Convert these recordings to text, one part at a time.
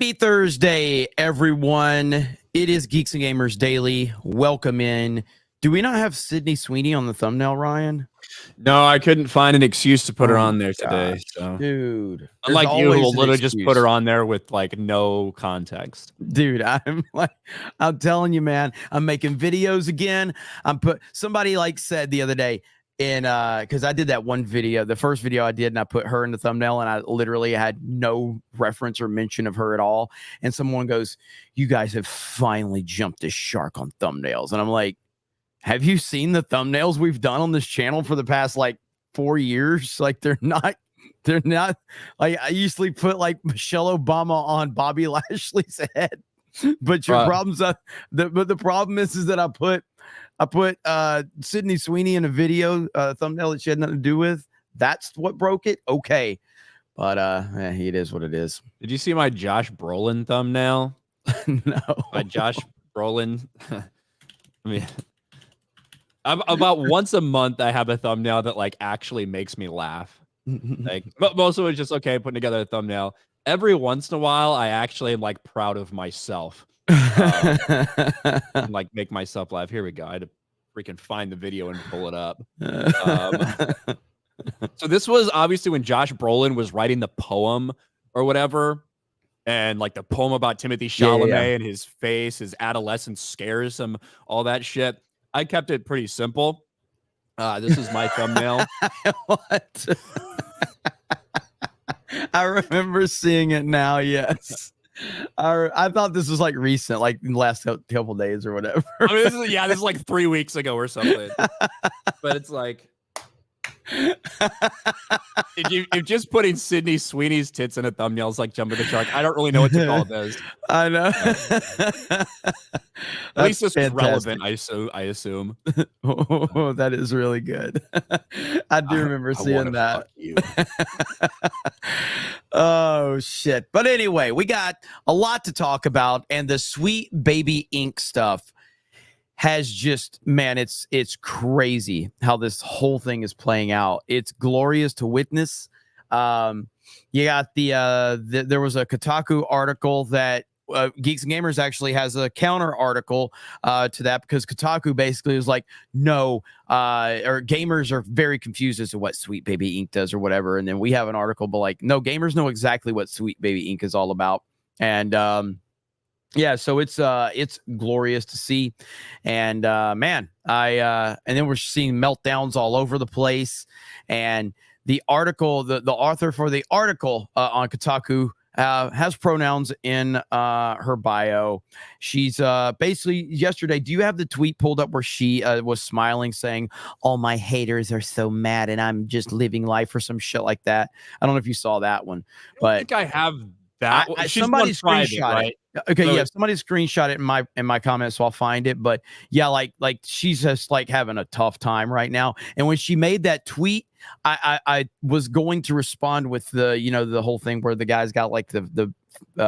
Happy Thursday, everyone. It is Geeks and Gamers Daily. Welcome in. Do we not have Sydney Sweeney on the thumbnail, Ryan? No, I couldn't find an excuse to put her on there today. So, dude, unlike you, who will literally just put her on there with like no context. Dude, I'm telling you, man, I'm making videos again. Somebody said the other day, because I did that one video, the first video I did, and I put her in the thumbnail, and I literally had no reference or mention of her at all. And someone goes, "You guys have finally jumped the shark on thumbnails." And I'm like, have you seen the thumbnails we've done on this channel for the past 4 years? They're not like, I usually put Michelle Obama on Bobby Lashley's head, but your problem's but the problem is that I put Sydney Sweeney in a video thumbnail that she had nothing to do with. That's what broke it. Okay. But it is what it is. Did you see my Josh Brolin thumbnail? No. My Josh Brolin. I mean, about once a month I have a thumbnail that actually makes me laugh. Most of it's just putting together a thumbnail. Every once in a while I actually am proud of myself. And, make myself laugh. Here we go. I had to freaking find the video and pull it up. So this was obviously when Josh Brolin was writing the poem or whatever, and the poem about Timothy Chalamet and his face, his adolescence scares him, all that shit. I kept it pretty simple. This is my thumbnail. What? I remember seeing it now. Yes. I thought this was recent, in the last couple days or whatever. I mean, this is 3 weeks ago or something. But it's if just putting Sydney Sweeney's tits in a thumbnail is like jumping the shark. I don't really know what to call this. I know. At least this is relevant, I assume. Oh, that is really good. I do remember seeing that. Oh, shit. But anyway, we got a lot to talk about, and the Sweet Baby Inc. stuff has just, man, it's crazy how this whole thing is playing out. It's glorious to witness. You got there was a Kotaku article that Geeks and Gamers actually has a counter article to that, because Kotaku basically is no, or gamers are very confused as to what Sweet Baby Inc. does or whatever. And then we have an article, but no, gamers know exactly what Sweet Baby Inc. is all about. And yeah, so it's glorious to see. And man, and then we're seeing meltdowns all over the place. And the article, the author for the article on Kotaku has pronouns in her bio. She's basically, yesterday, do you have the tweet pulled up where she was smiling saying, "All my haters are so mad and I'm just living life," or some shit like that? I don't know if you saw that one, but I think I have that. Somebody screenshot it. Okay, so, yeah, somebody screenshot it in my comments, so I'll find it. But yeah, like she's just having a tough time right now. And when she made that tweet, I was going to respond with the whole thing where the guy's got the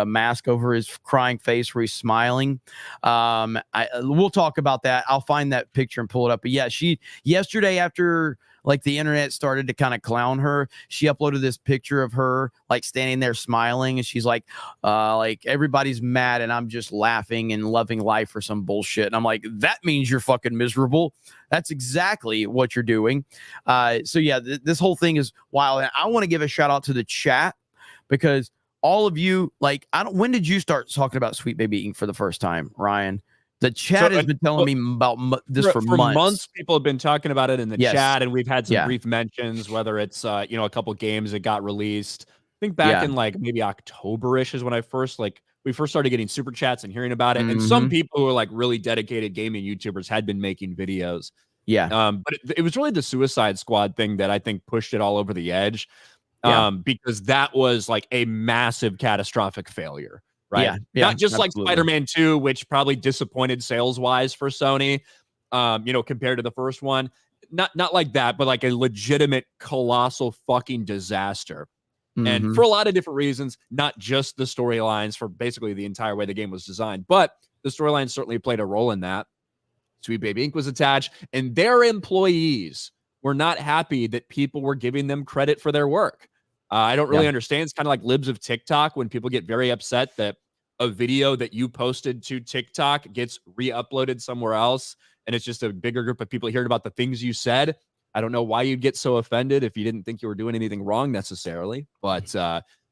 mask over his crying face where he's smiling. We'll talk about that. I'll find that picture and pull it up. But yeah, she yesterday, after the internet started to kind of clown her, she uploaded this picture of her standing there smiling, and she's like everybody's mad and I'm just laughing and loving life or some bullshit. And I'm like, that means you're fucking miserable. That's exactly what you're doing. So yeah, this whole thing is wild. And I want to give a shout out to the chat, because all of you, when did you start talking about Sweet Baby Inc. for the first time, Ryan? The chat has been telling me about this for months. People have been talking about it in the chat, and we've had some brief mentions, whether it's a couple games that got released. I think back in maybe October-ish is when we first started getting super chats and hearing about it. And some people who are really dedicated gaming YouTubers had been making videos. Yeah. But it was really the Suicide Squad thing that I think pushed it all over the edge. Because that was a massive catastrophic failure. Right. Yeah, not just absolutely. Like Spider-Man 2, which probably disappointed sales-wise for Sony, compared to the first one. Not like that, but a legitimate colossal fucking disaster. And for a lot of different reasons, not just the storylines, for basically the entire way the game was designed, but the storyline certainly played a role in that. Sweet Baby Inc. was attached, and their employees were not happy that people were giving them credit for their work. I don't really understand. It's kind of like libs of TikTok when people get very upset that a video that you posted to TikTok gets re-uploaded somewhere else, and it's just a bigger group of people hearing about the things you said. I don't know why you'd get so offended if you didn't think you were doing anything wrong necessarily, but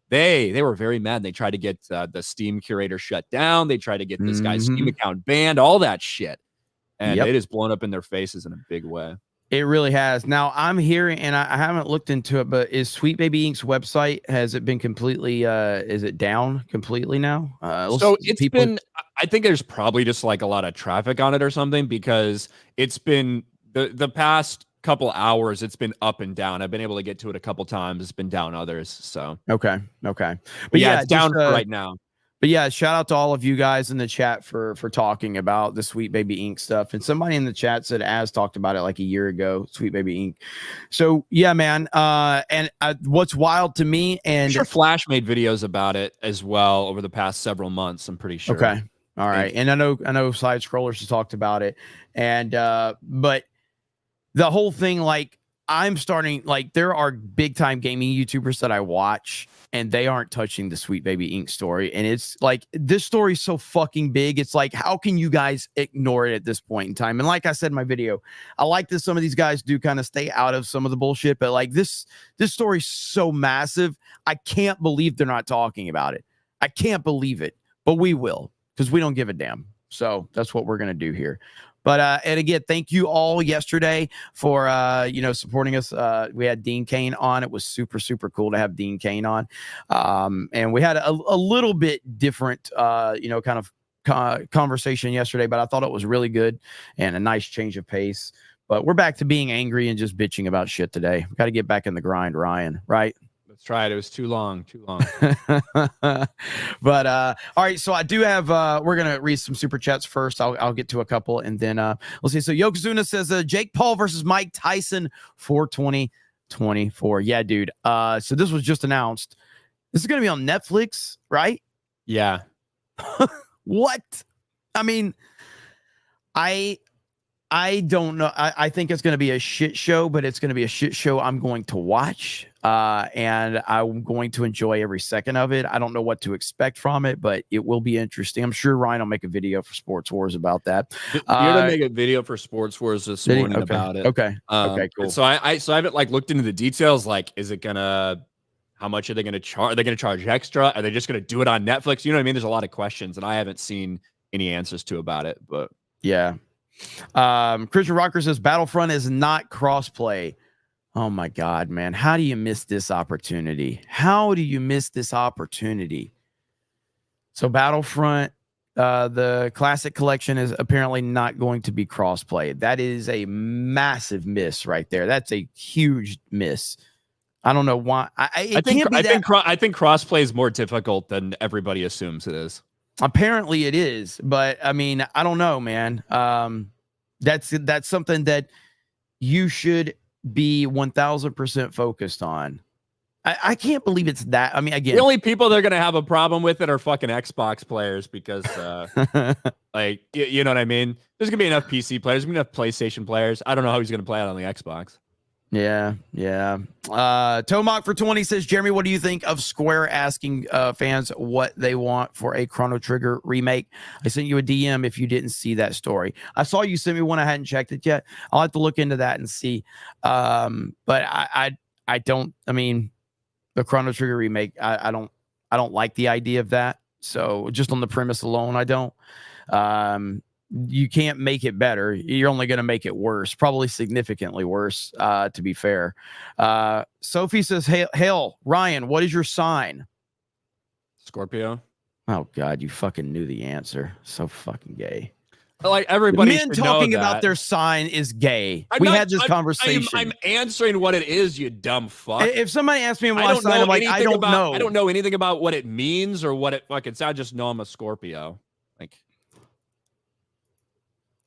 they were very mad. They tried to get the Steam curator shut down. They tried to get this guy's Steam account banned, all that shit. And it is blown up in their faces in a big way. It really has. Now I'm hearing, and I haven't looked into it, but is Sweet Baby Ink's website, has it been completely, is it down completely now? So it's been, I think there's probably just like a lot of traffic on it or something, because it's been the past couple hours, it's been up and down. I've been able to get to it a couple times. It's been down others. So okay. But yeah, it's down right now. But yeah, shout out to all of you guys in the chat for talking about the Sweet Baby Ink stuff. And somebody in the chat said Az talked about it like a year ago, Sweet Baby Ink. So yeah, man. And what's wild to me, and I'm sure Flash made videos about it as well over the past several months. I'm pretty sure. Okay, all right. And I know Side Scrollers has talked about it, and but the whole thing, like, I'm starting, like, there are big time gaming YouTubers that I watch, and they aren't touching the Sweet Baby Ink story. And it's like, this story is so fucking big. It's like, how can you guys ignore it at this point in time? And like I said in my video, I like that some of these guys do kind of stay out of some of the bullshit, but like this story's so massive. I can't believe they're not talking about it. I can't believe it, but we will, because we don't give a damn. So that's what we're going to do here. But, and again, thank you all yesterday for, supporting us. We had Dean Cain on. It was super, super cool to have Dean Cain on. And we had a little bit different, kind of conversation yesterday, but I thought it was really good and a nice change of pace. But we're back to being angry and just bitching about shit today. We got to get back in the grind, Ryan, right? That's right. It was too long. But all right, so I do have we're gonna read some super chats first. I'll get to a couple, and then we'll see. So Yokozuna says Jake Paul versus Mike Tyson for 2024. Yeah, dude. So this was just announced. This is gonna be on Netflix, right? Yeah. What? I mean, I don't know. I think it's going to be a shit show, but it's going to be a shit show I'm going to watch, and I'm going to enjoy every second of it. I don't know what to expect from it, but it will be interesting. I'm sure Ryan will make a video for Sports Wars about that. You're gonna make a video for Sports Wars this morning about it. Okay. Okay. Cool. So I haven't like looked into the details. Like, is it gonna? How much are they gonna charge? Are they gonna charge extra? Are they just gonna do it on Netflix? You know what I mean? There's a lot of questions, and I haven't seen any answers to about it. But yeah. Christian Rocker says Battlefront is not crossplay. Oh my God, man. How do you miss this opportunity? So Battlefront, the classic collection is apparently not going to be crossplay. That is a massive miss right there. That's a huge miss. I don't know why. I think crossplay is more difficult than everybody assumes it is. Apparently it is, but I mean, I don't know, man. That's something that you should be 1000% focused on. I can't believe it's that. I mean, again, the only people that are going to have a problem with it are fucking Xbox players, because like, you know what I mean? There's going to be enough PC players, there's going to be enough PlayStation players. I don't know how he's going to play it on the Xbox. Yeah. Tomok for 20 says, Jeremy, what do you think of Square asking fans what they want for a Chrono Trigger remake? I sent you a DM if you didn't see that story. I saw you sent me one. I hadn't checked it yet. I'll have to look into that and see. But I don't. I mean, the Chrono Trigger remake, I don't like the idea of that. So just on the premise alone, I don't. You can't make it better. You're only going to make it worse, probably significantly worse, to be fair. Sophie says, Hail, Ryan, what is your sign? Scorpio. Oh, God, you fucking knew the answer. So fucking gay. Like, everybody men talking about their sign is gay. We had this conversation. I'm answering what it is, you dumb fuck. If somebody asks me my sign, I'm like, I don't know. I don't know anything about what it means or what it fucking sounds. I just know I'm a Scorpio. Like,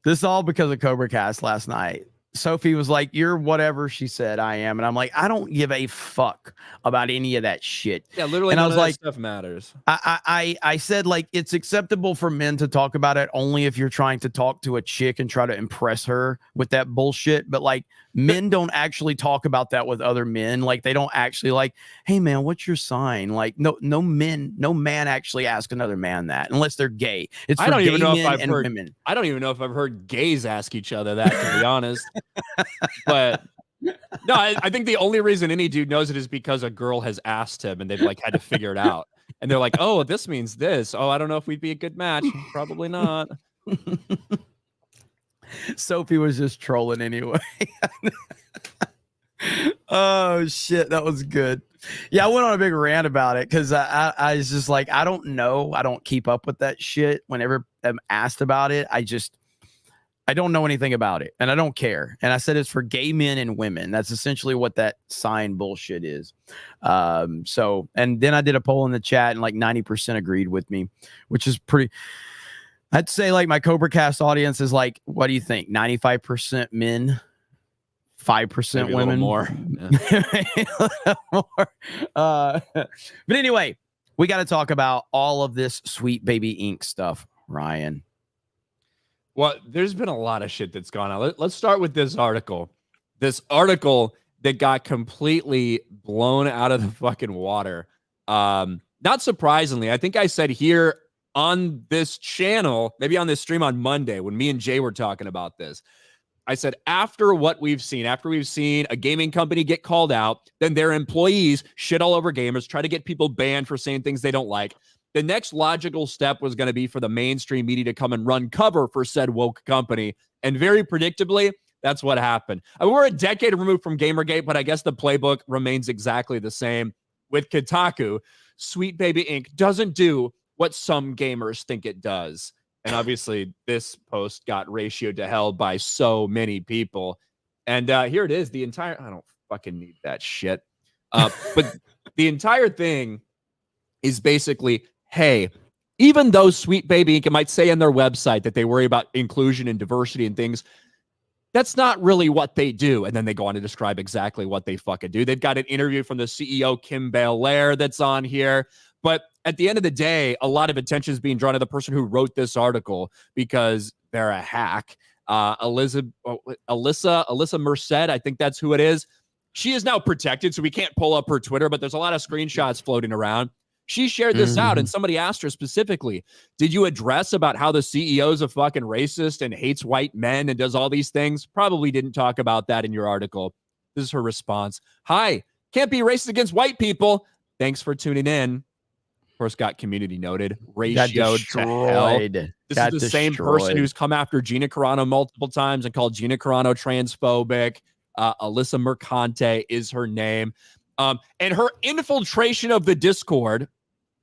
this is all because of Cobra Cast last night. Sophie was like, you're whatever she said I am. And I'm like, I don't give a fuck about any of that shit. Yeah, literally. And I was like, stuff matters. I said, like, it's acceptable for men to talk about it only if you're trying to talk to a chick and try to impress her with that bullshit. But like, Men don't actually talk about that with other men. Like they don't actually like, hey man, what's your sign? Like no man actually asks another man that unless they're gay. It's for gay men and women. I don't even know if I've heard gays ask each other that, to be honest. But no, I think the only reason any dude knows it is because a girl has asked him and they've like had to figure it out. And they're like, oh, this means this. Oh, I don't know if we'd be a good match. Probably not. Sophie was just trolling anyway. Oh shit, that was good. Yeah, I went on a big rant about it because I was just like, I don't know. I don't keep up with that shit. Whenever I'm asked about it, I don't know anything about it and I don't care. And I said it's for gay men and women. That's essentially what that sign bullshit is. So, and then I did a poll in the chat and like 90% agreed with me, which is pretty. I'd say like my Cobra Cast audience is like, what do you think? 95% men, 5% Maybe women. more. Yeah. More. But anyway, we got to talk about all of this Sweet Baby Ink stuff, Ryan. Well, there's been a lot of shit that's gone on. Let's start with this article. This article that got completely blown out of the fucking water. Not surprisingly, I think I said here on this channel, maybe on this stream on Monday when me and Jay were talking about this, I said, after what we've seen, after we've seen a gaming company get called out, then their employees shit all over gamers, try to get people banned for saying things they don't like. The next logical step was going to be for the mainstream media to come and run cover for said woke company. And very predictably, that's what happened. I mean, we're a decade removed from Gamergate, but I guess the playbook remains exactly the same. With Kotaku, Sweet Baby Inc. doesn't do what some gamers think it does. And obviously, this post got ratioed to hell by so many people. And here it is. I don't fucking need that shit. But the entire thing is basically, hey, even though Sweet Baby Inc. might say on their website that they worry about inclusion and diversity and things, that's not really what they do. And then they go on to describe exactly what they fucking do. They've got an interview from the CEO, Kim Belair, that's on here. But at the end of the day, a lot of attention is being drawn to the person who wrote this article because they're a hack. Alyssa Merced, I think that's who it is. She is now protected, so we can't pull up her Twitter, but there's a lot of screenshots floating around. She shared this out, and somebody asked her specifically, did you address about how the CEO is a fucking racist and hates white men and does all these things? Probably didn't talk about that in your article. This is her response. Hi, can't be racist against white people. Thanks for tuning in. Of course, got community noted, ratioed to hell. This is the same person who's come after Gina Carano multiple times and called Gina Carano transphobic. Alyssa Mercante is her name. And her infiltration of the Discord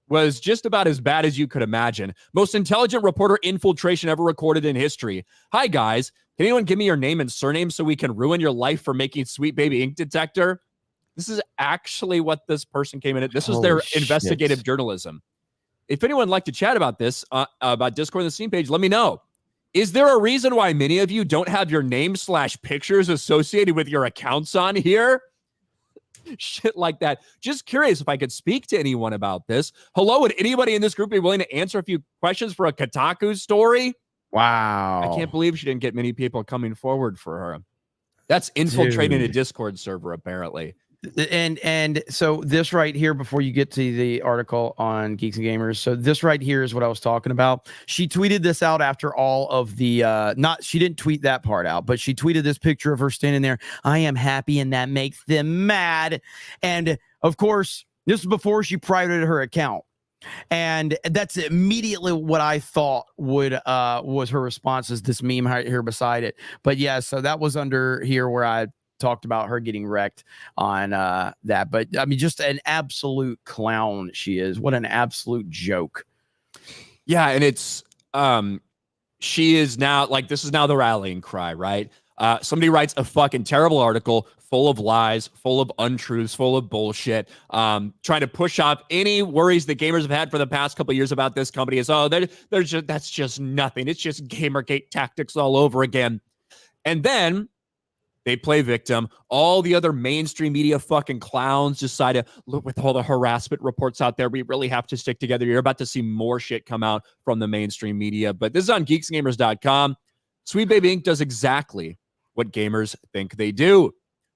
was just about as bad as you could imagine. Most intelligent reporter infiltration ever recorded in history. Hi, guys. Can anyone give me your name and surname so we can ruin your life for making Sweet Baby Ink Detector? This is actually what this person came in at. This was their investigative journalism. If anyone would like to chat about this, about Discord on the Steam page, let me know. Is there a reason why many of you don't have your name/pictures associated with your accounts on here? Shit like that. Just curious if I could speak to anyone about this. Hello, would anybody in this group be willing to answer a few questions for a Kotaku story? Wow. I can't believe she didn't get many people coming forward for her. That's infiltrating a Discord server, apparently. And so this right here, before you get to the article on Geeks and Gamers, so this right here is what I was talking about. She tweeted this out after all of the she didn't tweet that part out, but she tweeted this picture of her standing there. I am happy and that makes them mad. And of course, this is before she privated her account. And that's immediately what I thought would was her response, is this meme right here beside it. But yeah, so that was under here where I talked about her getting wrecked on that. But I mean, just an absolute clown she is. What an absolute joke. Yeah, and it's she is now, like, this is now the rallying cry, right? Somebody writes a fucking terrible article full of lies, full of untruths, full of bullshit, trying to push off any worries that gamers have had for the past couple of years about this company. Is, oh, that's just nothing. It's just Gamergate tactics all over again. And then they play victim. All the other mainstream media fucking clowns decide to look, with all the harassment reports out there, we really have to stick together. You're about to see more shit come out from the mainstream media. But this is on geeksgamers.com. Sweet Baby Inc. does exactly what gamers think they do.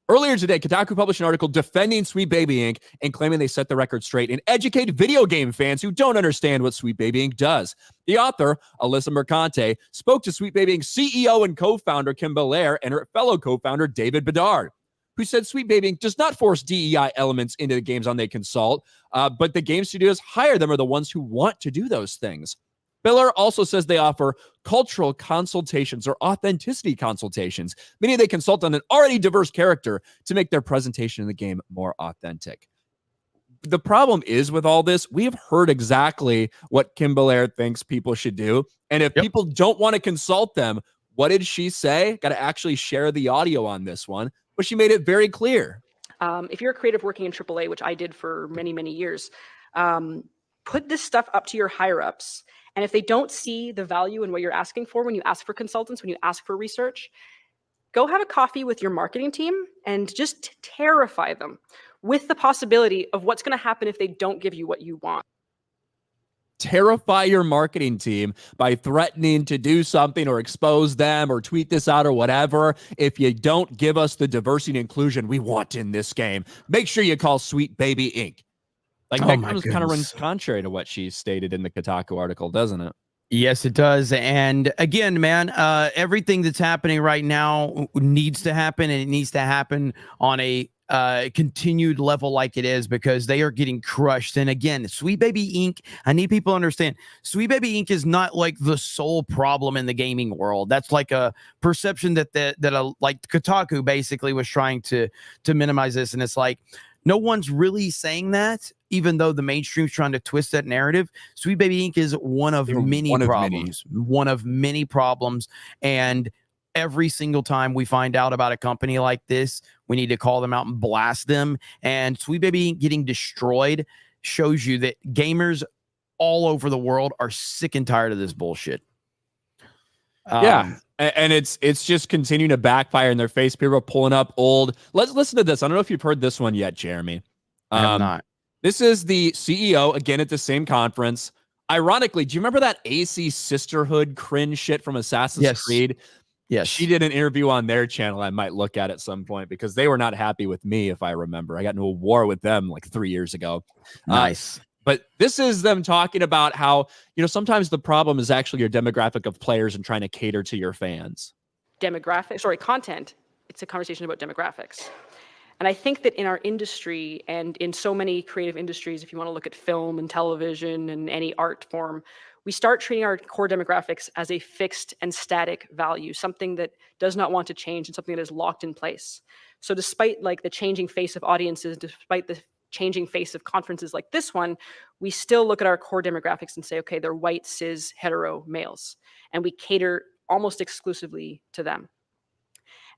Earlier today, Kotaku published an article defending Sweet Baby Inc. and claiming they set the record straight and educate video game fans who don't understand what Sweet Baby Inc. does. The author, Alyssa Mercante, spoke to Sweet Baby Inc.'s CEO and co-founder Kim Belair and her fellow co-founder David Bedard, who said Sweet Baby Inc. does not force DEI elements into the games on they consult, but the game studios hire them are the ones who want to do those things. Belair also says they offer cultural consultations or authenticity consultations, meaning they consult on an already diverse character to make their presentation in the game more authentic. The problem is with all this, we have heard exactly what Kim Belair thinks people should do. And if people don't want to consult them, what did she say? Got to actually share the audio on this one, but she made it very clear. If you're a creative working in AAA, which I did for many, many years, put this stuff up to your higher ups. And if they don't see the value in what you're asking for when you ask for consultants, when you ask for research, go have a coffee with your marketing team and just terrify them with the possibility of what's going to happen if they don't give you what you want. Terrify your marketing team by threatening to do something or expose them or tweet this out or whatever. If you don't give us the diversity and inclusion we want in this game, make sure you call Sweet Baby Inc. Like, that kind of runs contrary to what she stated in the Kotaku article, doesn't it? Yes, it does. And again, man, everything that's happening right now needs to happen, and it needs to happen on a continued level like it is, because they are getting crushed. And again, Sweet Baby Inc., I need people to understand, Sweet Baby Inc. is not like the sole problem in the gaming world. That's like a perception that like Kotaku basically was trying to minimize this. And it's like, no one's really saying that, even though the mainstream's trying to twist that narrative. Sweet Baby Inc. is one of many problems. And every single time we find out about a company like this, we need to call them out and blast them. And Sweet Baby Inc. getting destroyed shows you that gamers all over the world are sick and tired of this bullshit. And it's just continuing to backfire in their face. People are pulling up old. Let's listen to this. I don't know if you've heard this one yet, Jeremy. I have not. This is the CEO again at the same conference. Ironically, do you remember that AC Sisterhood cringe shit from Assassin's Creed? Yes. She did an interview on their channel I might look at some point, because they were not happy with me, if I remember. I got into a war with them like 3 years ago. Nice. But this is them talking about how, sometimes the problem is actually your demographic of players and trying to cater to your fans. Content. It's a conversation about demographics. And I think that in our industry and in so many creative industries, if you want to look at film and television and any art form, we start treating our core demographics as a fixed and static value, something that does not want to change and something that is locked in place. So despite like the changing face of audiences, despite the changing face of conferences like this one, we still look at our core demographics and say, okay, they're white, cis, hetero males, and we cater almost exclusively to them.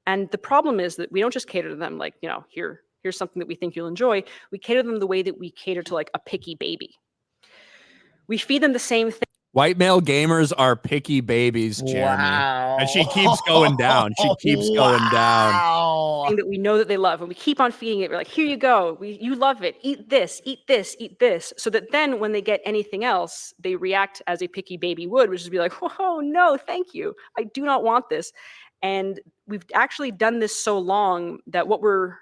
And the problem is that we don't just cater to them like, here's something that we think you'll enjoy. We cater to them the way that we cater to like a picky baby. We feed them the same thing. White male gamers are picky babies, Jeremy. Wow. And she keeps going down. She keeps going down. That we know that they love, and we keep on feeding it. We're like, here you go. You love it. Eat this, eat this, eat this. So that then when they get anything else, they react as a picky baby would, which is be like, oh, no, thank you. I do not want this. And we've actually done this so long that what we're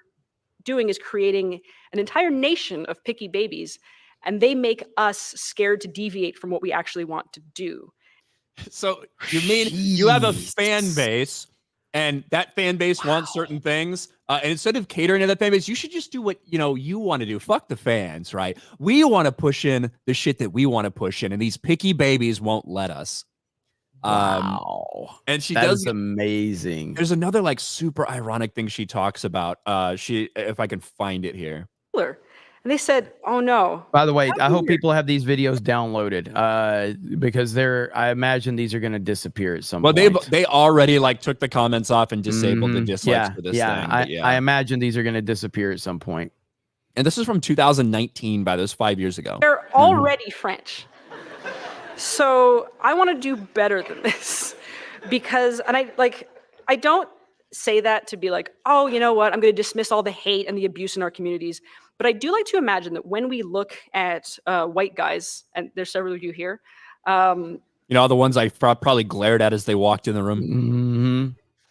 doing is creating an entire nation of picky babies. And they make us scared to deviate from what we actually want to do. So you mean you have a fan base, and that fan base wants certain things, and instead of catering to that fan base, you should just do what you want to do. Fuck the fans, right? We want to push in the shit that we want to push in, and these picky babies won't let us. Wow. And she does amazing. There's another like super ironic thing she talks about. If I can find it here. And they said, oh no. By the way, I hope people have these videos downloaded, because I imagine these are going to disappear at some point. Well, they already like took the comments off and disabled the dislikes for this thing. I imagine these are going to disappear at some point. And this is from 2019, by those 5 years ago. They're already French. So I want to do better than this, because, and I don't say that to be like, oh, you know what, I'm going to dismiss all the hate and the abuse in our communities. But I do like to imagine that when we look at white guys, and there's several of you here. The ones I probably glared at as they walked in the room. Mm-hmm.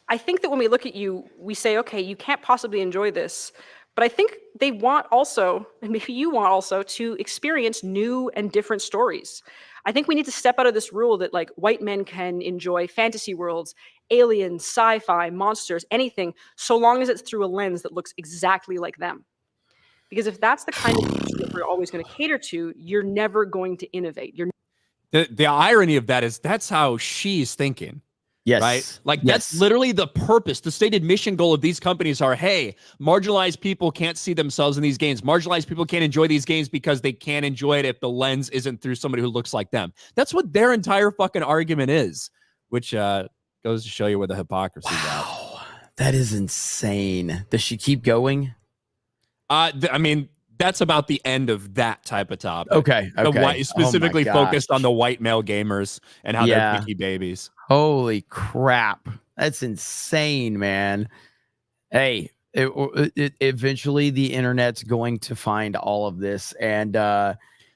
I think that when we look at you, we say, okay, you can't possibly enjoy this. But I think they want also, and maybe you want also, to experience new and different stories. I think we need to step out of this rule that like white men can enjoy fantasy worlds, aliens, sci-fi, monsters, anything, so long as it's through a lens that looks exactly like them. Because if that's the kind of industry that we're always going to cater to, you're never going to innovate. The irony of that is that's how she's thinking. Yes. Right? Like yes. that's literally the purpose. The stated mission goal of these companies are, hey, marginalized people can't see themselves in these games. Marginalized people can't enjoy these games because they can't enjoy it if the lens isn't through somebody who looks like them. That's what their entire fucking argument is, which goes to show you where the hypocrisy is at. Wow. That is insane. Does she keep going? I mean, that's about the end of that type of topic. Okay. The white, specifically focused on the white male gamers and how they're picky babies. Holy crap. That's insane, man. Hey, eventually the internet's going to find all of this. And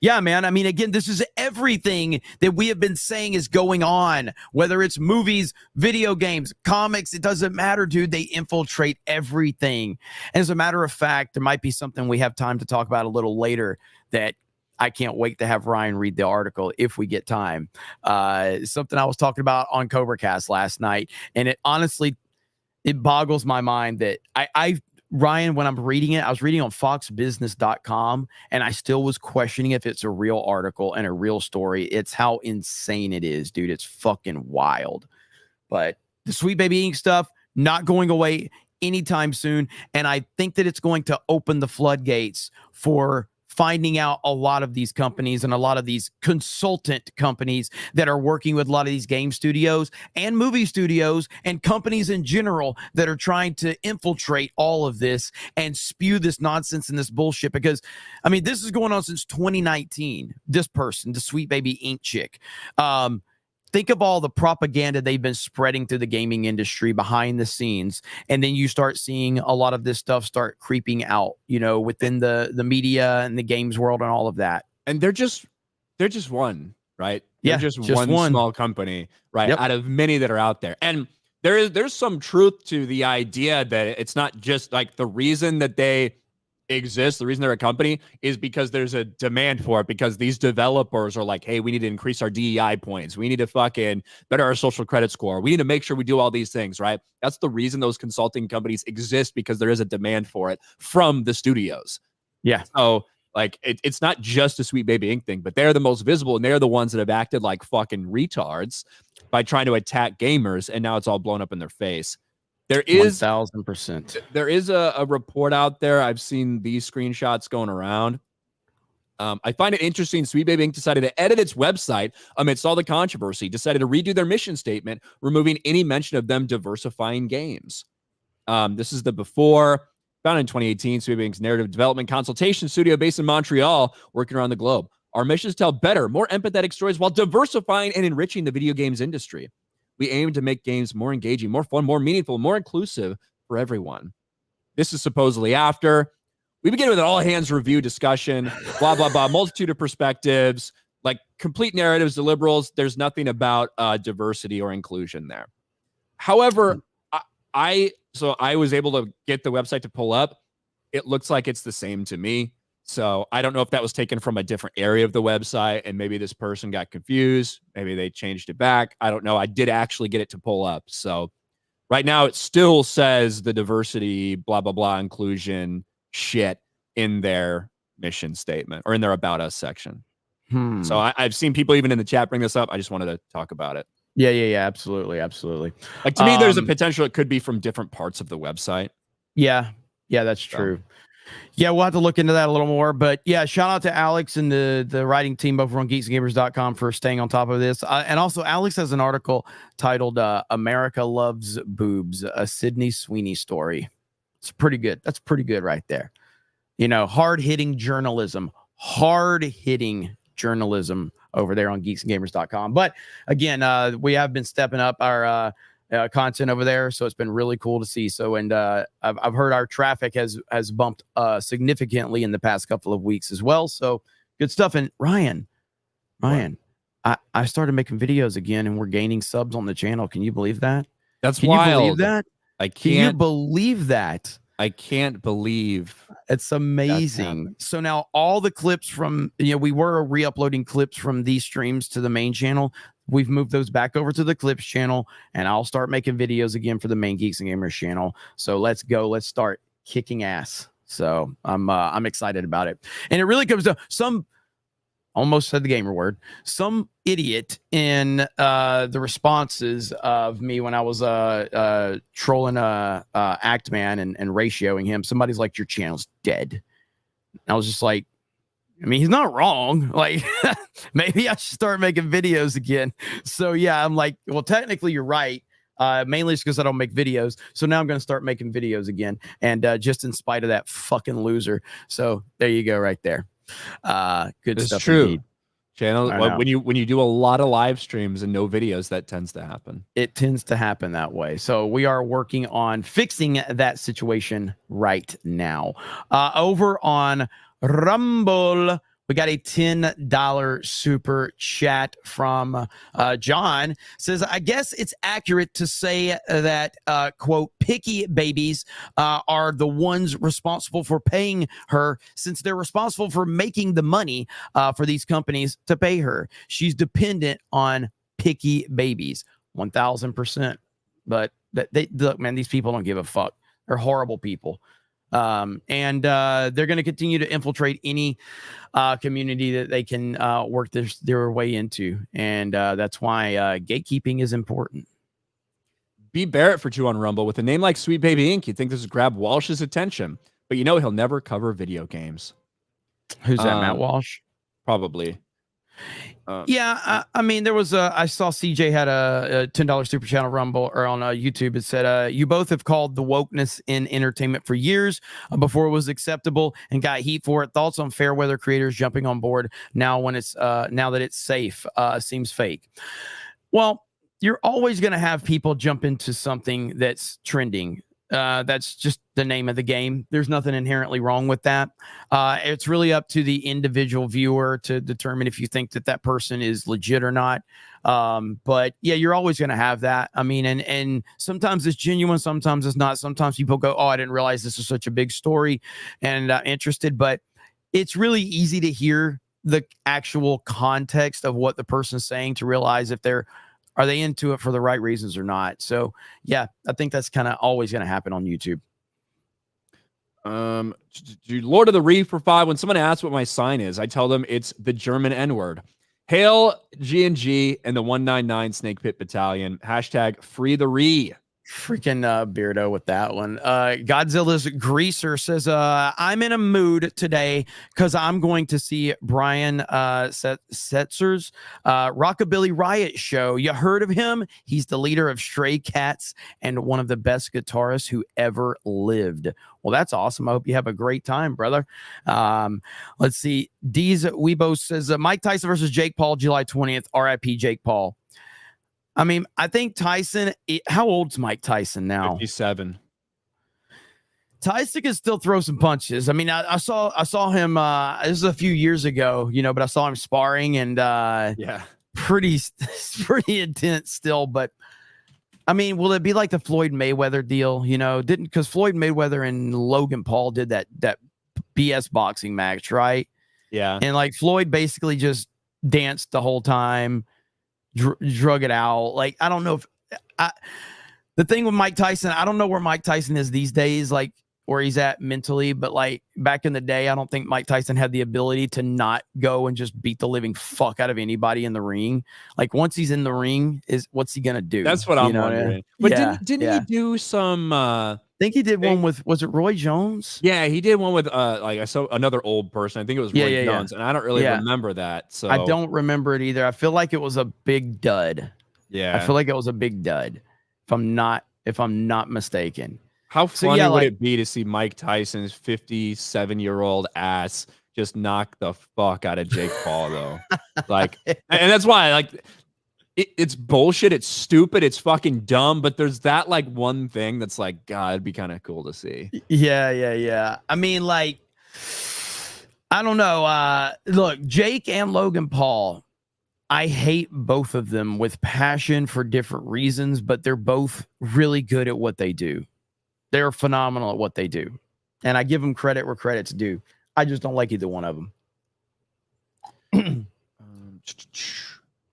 yeah, man. I mean, again, this is everything that we have been saying is going on, whether it's movies, video games, comics, it doesn't matter, dude. They infiltrate everything. And as a matter of fact, there might be something we have time to talk about a little later that I can't wait to have Ryan read the article if we get time. Something I was talking about on CobraCast last night. And it honestly, it boggles my mind that Ryan, when I'm reading it, I was reading on foxbusiness.com and I still was questioning if it's a real article and a real story. It's how insane it is, dude. It's fucking wild. But the Sweet Baby Inc. stuff, not going away anytime soon. And I think that it's going to open the floodgates for finding out a lot of these companies and a lot of these consultant companies that are working with a lot of these game studios and movie studios and companies in general that are trying to infiltrate all of this and spew this nonsense and this bullshit. Because, I mean, this is going on since 2019. This person, the Sweet Baby Inc. chick, think of all the propaganda they've been spreading through the gaming industry behind the scenes. And then you start seeing a lot of this stuff start creeping out, you know, within the media and the games world and all of that. And they're just one, right? Yeah, They're just one small company, right? Yep. Out of many that are out there. And there's some truth to the idea that it's not just like the reason that they exist, the reason they're a company is because there's a demand for it, because these developers are like, hey, we need to increase our DEI points, we need to fucking better our social credit score, we need to make sure we do all these things, right? That's the reason those consulting companies exist, because there is a demand for it from the studios. Yeah. So like it's not just a Sweet Baby Inc. thing, but they're the most visible and they're the ones that have acted like fucking retards by trying to attack gamers, and now it's all blown up in their face. There is 1000%. There is a report out there. I've seen these screenshots going around. I find it interesting. Sweet Baby Inc. decided to edit its website amidst all the controversy, decided to redo their mission statement, removing any mention of them diversifying games. This is the before. Founded in 2018, Sweet Baby Inc.'s narrative development consultation studio based in Montreal, working around the globe. Our mission is to tell better, more empathetic stories while diversifying and enriching the video games industry. We aim to make games more engaging, more fun, more meaningful, more inclusive for everyone. This is supposedly after. We begin with an all-hands review discussion, blah, blah, blah, multitude of perspectives, like complete narratives to liberals. There's nothing about diversity or inclusion there. However, I was able to get the website to pull up. It looks like it's the same to me. So I don't know if that was taken from a different area of the website and maybe this person got confused. Maybe they changed it back. I don't know. I did actually get it to pull up. So right now it still says the diversity, blah, blah, blah, inclusion shit in their mission statement or in their About Us section. So I've seen people even in the chat bring this up. I just wanted to talk about it. Yeah. Absolutely. Like to me, there's a potential it could be from different parts of the website. Yeah, that's true. Yeah, we'll have to look into that a little more. But yeah, shout out to Alex and the writing team over on geeksgamers.com for staying on top of this. And also, Alex has an article titled America Loves Boobs, a Sydney Sweeney story. It's pretty good. That's pretty good right there. You know, hard-hitting journalism over there on geeksgamers.com. But again, we have been stepping up our content over there, so it's been really cool to see. So, and I've heard our traffic has bumped significantly in the past couple of weeks as well. So good stuff. And Ryan, I started making videos again, and we're gaining subs on the channel. Can you believe that? That's Can you believe wild. that? I Can you can't. believe that? I can't believe It's amazing. So now all the clips from, we were re-uploading clips from these streams to the main channel. We've moved those back over to the clips channel, and I'll start making videos again for the main Geeks and Gamers channel. So let's go. Let's start kicking ass. So I'm excited about it. And it really comes to almost said the gamer word, some idiot in the responses of me when I was trolling Actman and ratioing him. Somebody's like, your channel's dead. I was just like, I mean, he's not wrong. Like, maybe I should start making videos again. So yeah, I'm like, well, technically you're right. Mainly it's because I don't make videos. So now I'm going to start making videos again. And just in spite of that fucking loser. So there you go right there. Good it's stuff. True. Indeed. Channel when you do a lot of live streams and no videos, that tends to happen. It tends to happen that way. So we are working on fixing that situation right now. Over on Rumble, we got a $10 super chat from John. Says, I guess it's accurate to say that, quote, picky babies are the ones responsible for paying her, since they're responsible for making the money for these companies to pay her. She's dependent on picky babies. 1000%. But they look, man, these people don't give a fuck. They're horrible people. And they're going to continue to infiltrate any community that they can work their way into. And that's why gatekeeping is important. B. Barrett for 2 on Rumble. With a name like Sweet Baby Inc., you'd think this would grab Walsh's attention. But he'll never cover video games. Who's that, Matt Walsh? Probably. Yeah, I mean, there was I saw CJ had a $10 super channel Rumble or on YouTube. It said, you both have called the wokeness in entertainment for years before it was acceptable and got heat for it. Thoughts on fair weather creators jumping on board now when it's now that it's safe seems fake. Well, you're always going to have people jump into something that's trending. That's just the name of the game. There's nothing inherently wrong with that. It's really up to the individual viewer to determine if you think that person is legit or not. But yeah, you're always going to have that. I mean, and sometimes it's genuine, sometimes it's not. Sometimes people go, oh, I didn't realize this was such a big story and interested. But it's really easy to hear the actual context of what the person's saying to realize if are they into it for the right reasons or not? So yeah, I think that's kind of always going to happen on YouTube. Lord of the Reef for 5. When someone asks what my sign is, I tell them it's the German N-word. Hail G&G and the 199 Snake Pit Battalion. Hashtag free the Ree. Freaking Beardo with that one. Godzilla's Greaser says, I'm in a mood today because I'm going to see Brian Setzer's Rockabilly Riot show. You heard of him? He's the leader of Stray Cats and one of the best guitarists who ever lived. Well, that's awesome. I hope you have a great time, brother. Let's see. Deez Weibo says, Mike Tyson versus Jake Paul, July 20th. RIP Jake Paul. I mean, I think Tyson, how old's Mike Tyson now? 57. Tyson can still throw some punches. I mean, I saw him, this is a few years ago, but I saw him sparring and yeah, pretty intense still. But I mean, will it be like the Floyd Mayweather deal? Because Floyd Mayweather and Logan Paul did that BS boxing match, right? Yeah. And like Floyd basically just danced the whole time. Drug it out. Like, I don't know if the thing with Mike Tyson, I don't know where Mike Tyson is these days, like where he's at mentally, but like back in the day, I don't think Mike Tyson had the ability to not go and just beat the living fuck out of anybody in the ring. Like once he's in the ring, what's he gonna do? That's what I'm wondering. But yeah, didn't he do some I think he did one with, was it Roy Jones? Yeah, he did one with like I saw another old person. I think it was Roy Jones, and I don't really remember that. So I don't remember it either. I feel like it was a big dud. Yeah. I feel like it was a big dud. If I'm not mistaken. How funny would it be to see Mike Tyson's 57-year-old ass just knock the fuck out of Jake Paul though? Like, and that's why like it's bullshit. It's stupid. It's fucking dumb. But there's that like one thing that's like, God, it'd be kind of cool to see. Yeah. I mean, like, I don't know. Look, Jake and Logan Paul, I hate both of them with passion for different reasons, but they're both really good at what they do. They're phenomenal at what they do. And I give them credit where credit's due. I just don't like either one of them.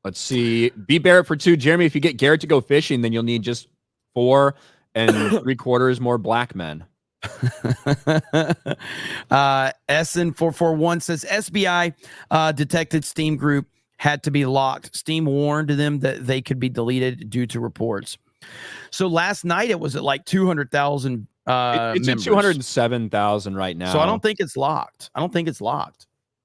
Let's see. Be Barrett for 2. Jeremy, if you get Garrett to go fishing, then you'll need just 4 3/4 more black men. SN441 says SBI detected Steam group had to be locked. Steam warned them that they could be deleted due to reports. So last night it was at like 200,000 it's at 207,000 right now. So I don't think it's locked.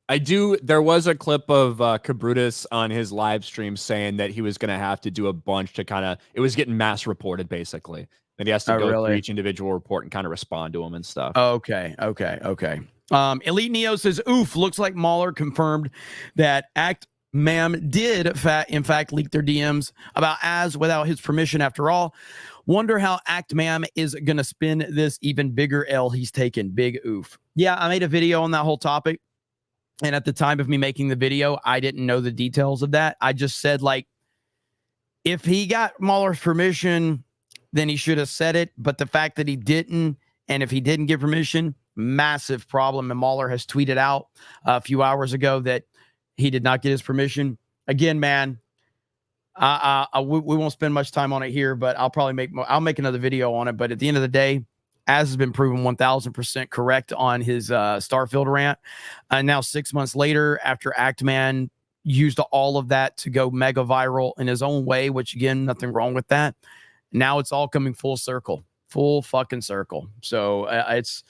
There was a clip of Kabrutus on his live stream saying that he was going to have to do a bunch to it was getting mass reported basically. And he has to go through each individual report and kind of respond to them and stuff. Okay. Elite Neo says, oof, looks like Mahler confirmed that Act Ma'am did in fact leak their DMs about Az without his permission after all. Wonder how Act Ma'am is going to spin this even bigger L he's taken. Big oof. Yeah, I made a video on that whole topic. And at the time of me making the video, I didn't know the details of that. I just said, like, if he got Mahler's permission, then he should have said it. But the fact that he didn't, and if he didn't give permission, massive problem. And Mahler has tweeted out a few hours ago that he did not get his permission. Again, man, we won't spend much time on it here, but I'll make another video on it. But at the end of the day, Az has been proven 1000% correct on his Starfield rant. And now 6 months later, after Actman used all of that to go mega viral in his own way, which again, nothing wrong with that. Now it's all coming full fucking circle. So it's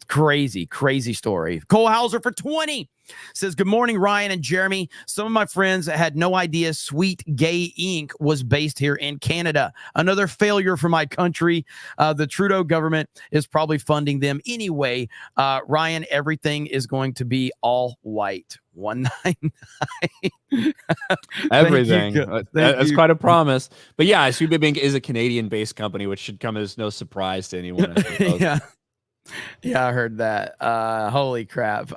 crazy story. Cole Hauser for 20 says, good morning, Ryan and Jeremy. Some of my friends had no idea Sweet Gay Inc. was based here in Canada. Another failure for my country. The Trudeau government is probably funding them anyway. Ryan, everything is going to be all white. 199. Everything. That's quite a promise. But yeah, Sweet Baby Inc. is a Canadian-based company, which should come as no surprise to anyone. Yeah, I heard that. Holy crap.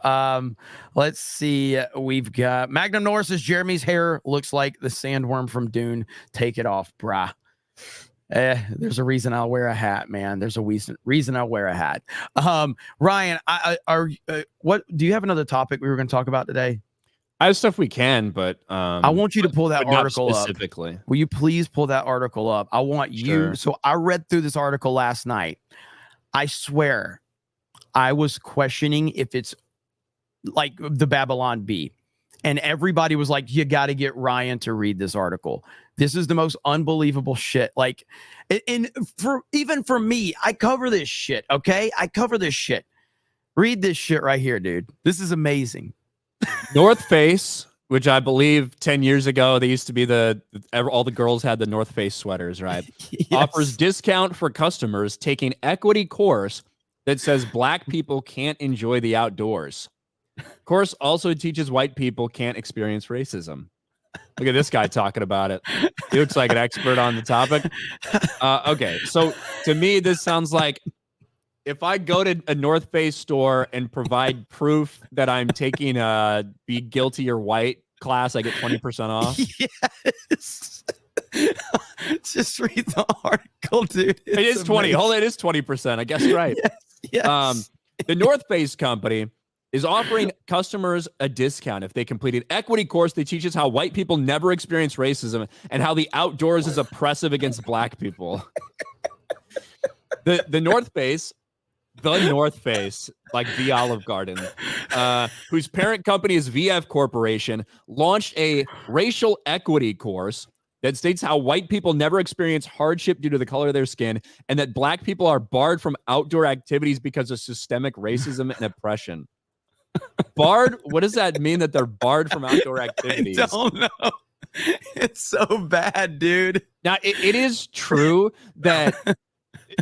Let's see. We've got Magnum Norris says Jeremy's hair looks like the sandworm from Dune. Take it off, brah. There's a reason I'll wear a hat, man. There's a reason I'll wear a hat. Ryan, what do you have another topic we were going to talk about today? I have stuff we can, but I want you to pull that article specifically. Will you please pull that article up? I want you. Sure. So I read through this article last night. I swear I was questioning if it's like the Babylon Bee. And everybody was like, you got to get Ryan to read this article. This is the most unbelievable shit. Like, and even for me, I cover this shit, okay? I cover this shit. Read this shit right here, dude. This is amazing. North Face, which I believe 10 years ago, they used to be all the girls had the North Face sweaters, right? Yes. Offers discount for customers taking equity course that says black people can't enjoy the outdoors. Course also teaches white people can't experience racism. Look at this guy talking about it. He looks like an expert on the topic. Okay, so to me, this sounds like if I go to a North Face store and provide proof that I'm taking a Be Guilty or White class, I get 20% off. Yes. Just read the article, dude. It is 20. Hold on, it is 20%. I guess right. Yes. The North Face company is offering customers a discount if they complete an equity course that teaches how white people never experience racism and how the outdoors is oppressive against black people. The North Face, like the Olive Garden, whose parent company is VF Corporation, launched a racial equity course that states how white people never experience hardship due to the color of their skin and that black people are barred from outdoor activities because of systemic racism and oppression. Barred? What does that mean that they're barred from outdoor activities? I don't know. It's so bad, dude. Now, it is true that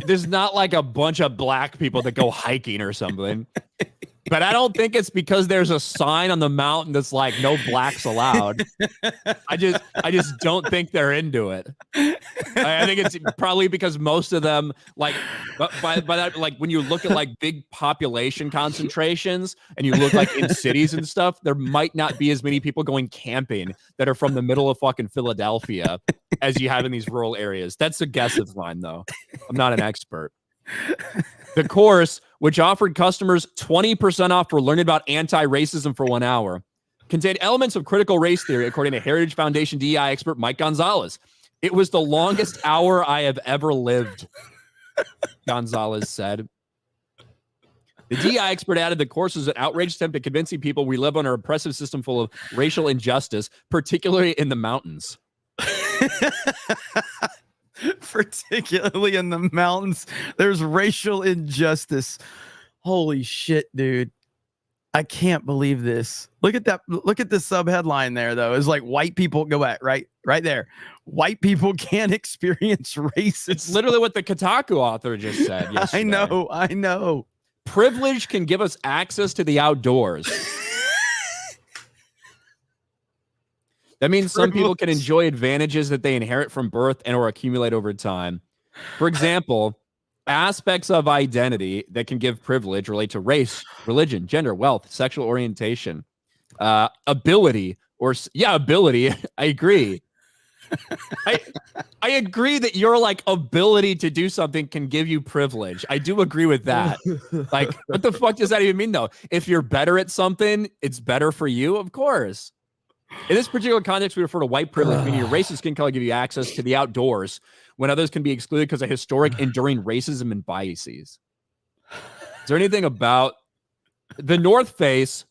there's not like a bunch of black people that go hiking or something. But I don't think it's because there's a sign on the mountain that's like no blacks allowed. I just don't think they're into it. I think it's probably because most of them, like, by that, like when you look at like big population concentrations and you look like in cities and stuff, there might not be as many people going camping that are from the middle of fucking Philadelphia as you have in these rural areas. That's a guess of mine, though. I'm not an expert. The course, which offered customers 20% off for learning about anti-racism for 1 hour, contained elements of critical race theory, according to Heritage Foundation DEI expert Mike Gonzalez. It was the longest hour I have ever lived, Gonzalez said. The DEI expert added the course is an outrageous attempt at convincing people we live under an oppressive system full of racial injustice, particularly in the mountains. Particularly in the mountains, there's racial injustice. Holy shit, dude. I can't believe this. Look at that. Look at the sub headline there, though. It's like white people go back right there. White people can't experience racism. It's literally what the Kotaku author just said yesterday. I know. Privilege can give us access to the outdoors. That means some people can enjoy advantages that they inherit from birth and or accumulate over time. For example, aspects of identity that can give privilege relate to race, religion, gender, wealth, sexual orientation, ability. Ability. I agree. I agree that your like ability to do something can give you privilege. I do agree with that. Like, what the fuck does that even mean, though? If you're better at something, it's better for you, of course. In this particular context, we refer to white privilege, meaning your race and skin color give you access to the outdoors when others can be excluded because of historic enduring racism and biases. Is there anything about the North Face?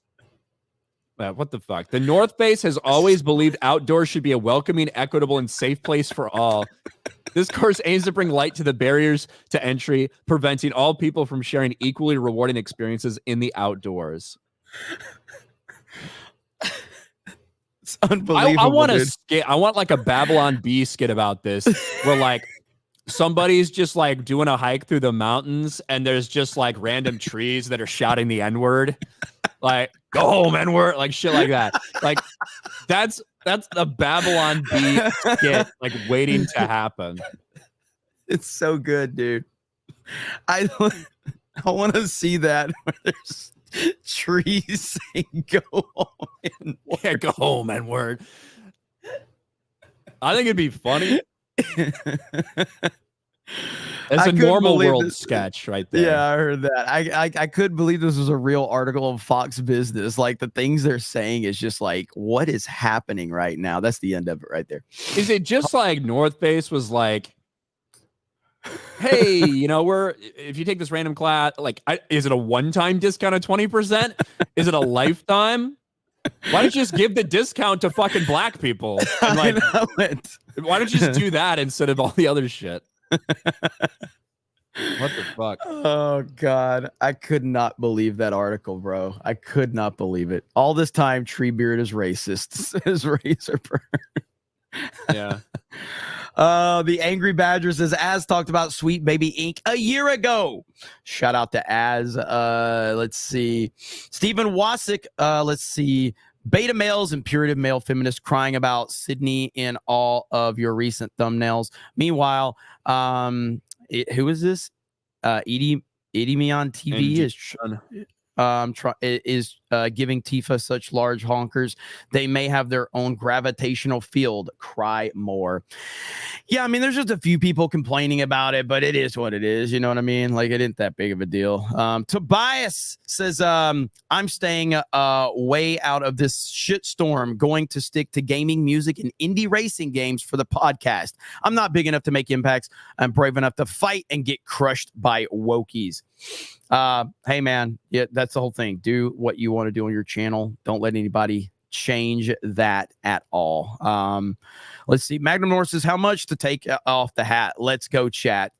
What the fuck? The North Face has always believed outdoors should be a welcoming, equitable, and safe place for all. This course aims to bring light to the barriers to entry, preventing all people from sharing equally rewarding experiences in the outdoors. It's unbelievable. I want a skit. I want like a Babylon Bee skit about this, where like somebody's just like doing a hike through the mountains, and there's just like random trees that are shouting the N-word, like "Go home, N-word," like shit like that. Like that's a Babylon Bee skit, like waiting to happen. It's so good, dude. I want to see that where there's trees saying "Go home, N-word." Yeah, go home, N-word. I think it'd be funny. It's a normal world sketch right there. Yeah, I heard that. I couldn't believe this was a real article of Fox Business. Like the things they're saying is just like, what is happening right now? That's the end of it right there. Is it just like North Face was like, hey, you know, if you take this random class, like, is it a one-time discount of 20%? Is it a lifetime? Why don't you just give the discount to fucking black people? And like, why don't you just do that instead of all the other shit? What the fuck? Oh God, I could not believe that article, bro. I could not believe it. All this time, Treebeard is racist. His razor burn. Yeah. The Angry Badger says, Az talked about Sweet Baby Inc. a year ago. Shout out to Az. Let's see. Stephen Wasick, let's see. Beta males and purative male feminists crying about Sydney in all of your recent thumbnails. Meanwhile, who is this? Edie Me on TV is giving Tifa such large honkers. They may have their own gravitational field. Cry more. Yeah, I mean, there's just a few people complaining about it, but it is what it is. You know what I mean? Like, it isn't that big of a deal. Tobias says, I'm staying way out of this shitstorm, going to stick to gaming, music, and indie racing games for the podcast. I'm not big enough to make impacts. I'm brave enough to fight and get crushed by wokies. Hey, man, yeah, that's the whole thing. Do what you want to do on your channel. Don't let anybody change that at all. Let's see. Magnum North says, how much to take off the hat? Let's go, chat.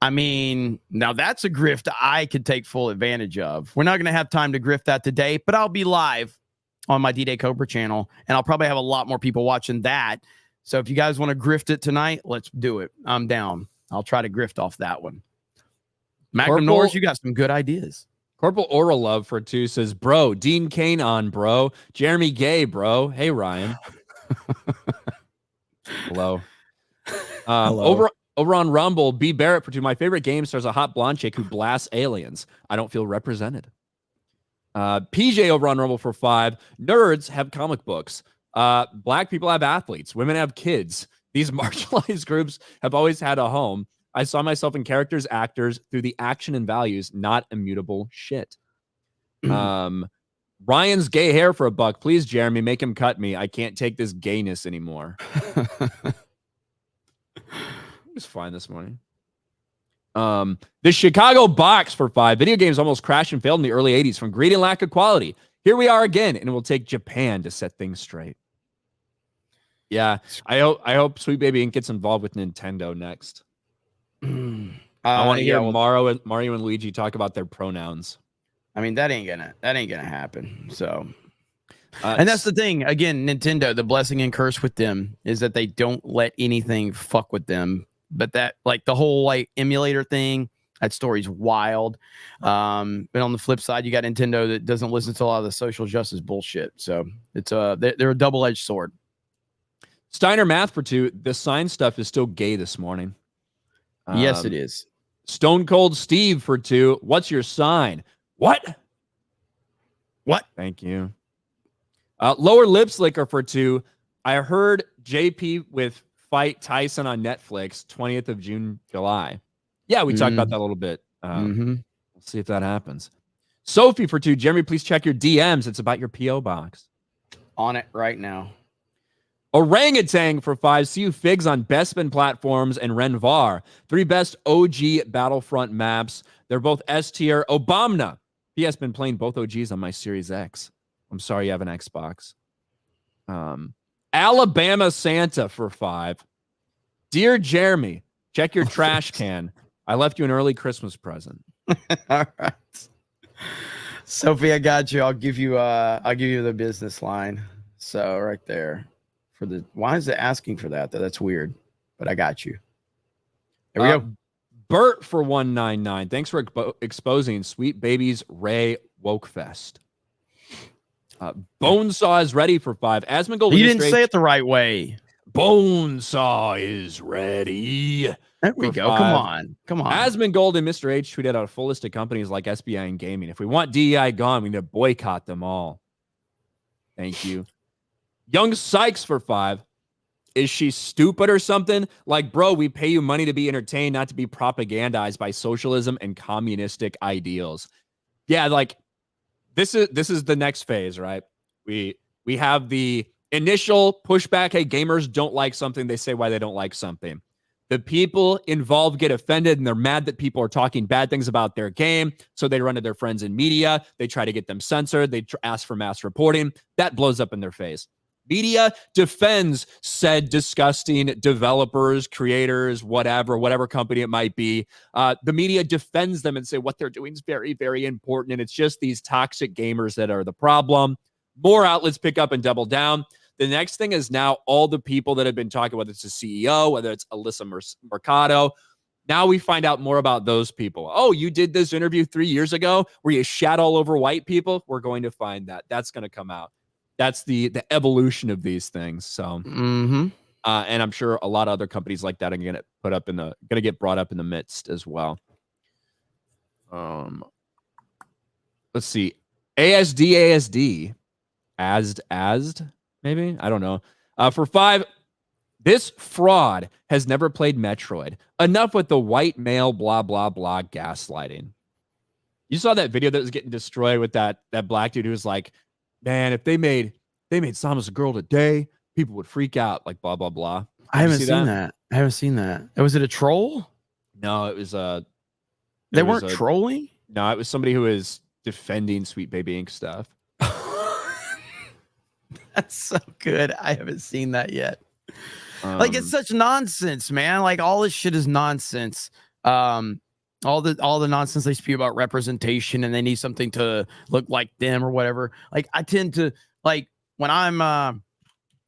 I mean, now that's a grift I could take full advantage of. We're not going to have time to grift that today, but I'll be live on my D-Day Cobra channel, and I'll probably have a lot more people watching that. So if you guys want to grift it tonight, let's do it. I'm down. I'll try to grift off that one. Magnum Norris, you got some good ideas. Corporal Oral Love for 2 says, bro, Dean Kane on, bro. Jeremy Gay, bro. Hey, Ryan. Hello. Hello. Over on Rumble, B. Barrett for 2. My favorite game stars a hot blonde chick who blasts aliens. I don't feel represented. PJ over on Rumble for 5. Nerds have comic books. Black people have athletes. Women have kids. These marginalized groups have always had a home. I saw myself in characters, actors through the action and values, not immutable shit. Ryan's gay hair for $1. Please, Jeremy, make him cut me. I can't take this gayness anymore. It was fine this morning. The Chicago box for 5. Video games almost crashed and failed in the early 80s from greed and lack of quality. Here we are again, and it will take Japan to set things straight. Yeah, I hope Sweet Baby Inc. gets involved with Nintendo next. I want to hear Mario and Luigi talk about their pronouns. I mean, that ain't gonna happen. So, and that's the thing. Again, Nintendo, the blessing and curse with them is that they don't let anything fuck with them. But that, like, the whole like emulator thing, that story's wild. But on the flip side, you got Nintendo that doesn't listen to a lot of the social justice bullshit. So it's they're a double-edged sword. Steiner Math for 2. The sign stuff is still gay this morning. Yes, it is. Stone Cold Steve for 2. What's your sign? What? Thank you. Lower Lip Slicker for 2. I heard JP with Fight Tyson on Netflix, 20th of June, July. Yeah, we talked about that a little bit. We'll see if that happens. Sophie for 2. Jeremy, please check your DMs. It's about your P.O. box. On it right now. Orangutan for 5. See you figs on Bespin platforms and Renvar. 3 best OG Battlefront maps. They're both S tier. Obamna. P.S. been playing both OGs on my Series X. I'm sorry you have an Xbox. Alabama Santa for 5. Dear Jeremy, check your trash can. I left you an early Christmas present. All right. Sophie, I got you. I'll give you the business line. So right there. Why is it asking for that though? That's weird. But I got you. There we go. Bert for 199. Thanks for exposing Sweet Baby's Ray Wokefest. Bonesaw is ready for 5. Asmongold. You didn't say it the right way. Bonesaw is ready. There we go. 5. Come on. Asmongold and Mr. H tweeted out a full list of companies like SBI and Gaming. If we want DEI gone, we need to boycott them all. Thank you. Young Sykes for 5. Is she stupid or something? Like, bro, we pay you money to be entertained, not to be propagandized by socialism and communistic ideals. Yeah, like this is the next phase, right? We have the initial pushback. Hey, gamers don't like something. They say why they don't like something. The people involved get offended and they're mad that people are talking bad things about their game. So they run to their friends in media. They try to get them censored. They ask for mass reporting. That blows up in their face. Media defends said disgusting developers, creators, whatever company it might be. The media defends them and say what they're doing is very, very important. And it's just these toxic gamers that are the problem. More outlets pick up and double down. The next thing is now all the people that have been talking, whether it's the CEO, whether it's Alyssa Mercado. Now we find out more about those people. Oh, you did this interview 3 years ago where you shat all over white people. We're going to find that. That's going to come out. That's the evolution of these things. So, and I'm sure a lot of other companies like that are going to get brought up in the midst as well. Let's see, ASD, maybe, I don't know. For 5, this fraud has never played Metroid. Enough with the white male blah blah blah gaslighting. You saw that video that was getting destroyed with that black dude who was like, man, if they made Samus a girl today, people would freak out, like blah blah blah. I haven't seen that. Was it a troll? No, it was they weren't trolling? No, it was somebody who was defending Sweet Baby Inc. stuff. That's so good. I haven't seen that yet. Like, it's such nonsense, man. Like, all this shit is nonsense. All the nonsense they spew about representation and they need something to look like them or whatever. Like, I tend to, like, when I'm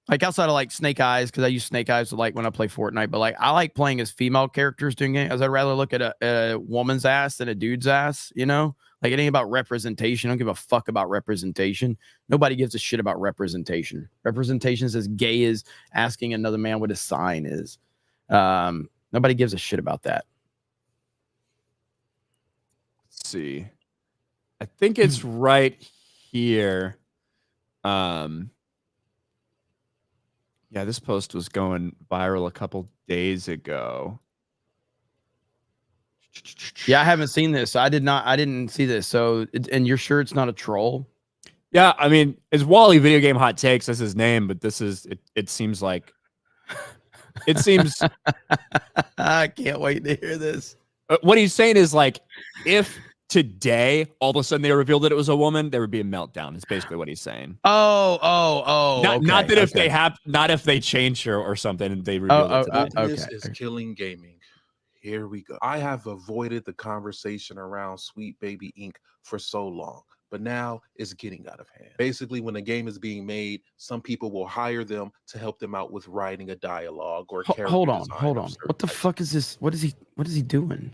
like outside of like Snake Eyes, because I use Snake Eyes like when I play Fortnite, but like I like playing as female characters doing it, as I'd rather look at a woman's ass than a dude's ass, you know? Like, it ain't about representation. I don't give a fuck about representation. Nobody gives a shit about representation. Representation is as gay as asking another man what a sign is. Nobody gives a shit about that. Let's see. I think it's right here. Yeah, this post was going viral a couple days ago. Yeah, I haven't seen this. I didn't see this. So, and you're sure it's not a troll? Yeah, I mean, it's Wally Video Game Hot Takes. That's his name, but this is it seems like it seems I can't wait to hear this. what he's saying is like, if today all of a sudden they revealed that it was a woman, there would be a meltdown. It's basically what he's saying. Not that if they have, not if they change her or something and they reveal it today. This is killing gaming. Here we go. I have avoided the conversation around Sweet Baby Inc. for so long, but now it's getting out of hand. Basically, when a game is being made, some people will hire them to help them out with writing a dialogue or character hold on. design. What the fuck is this? What is he doing?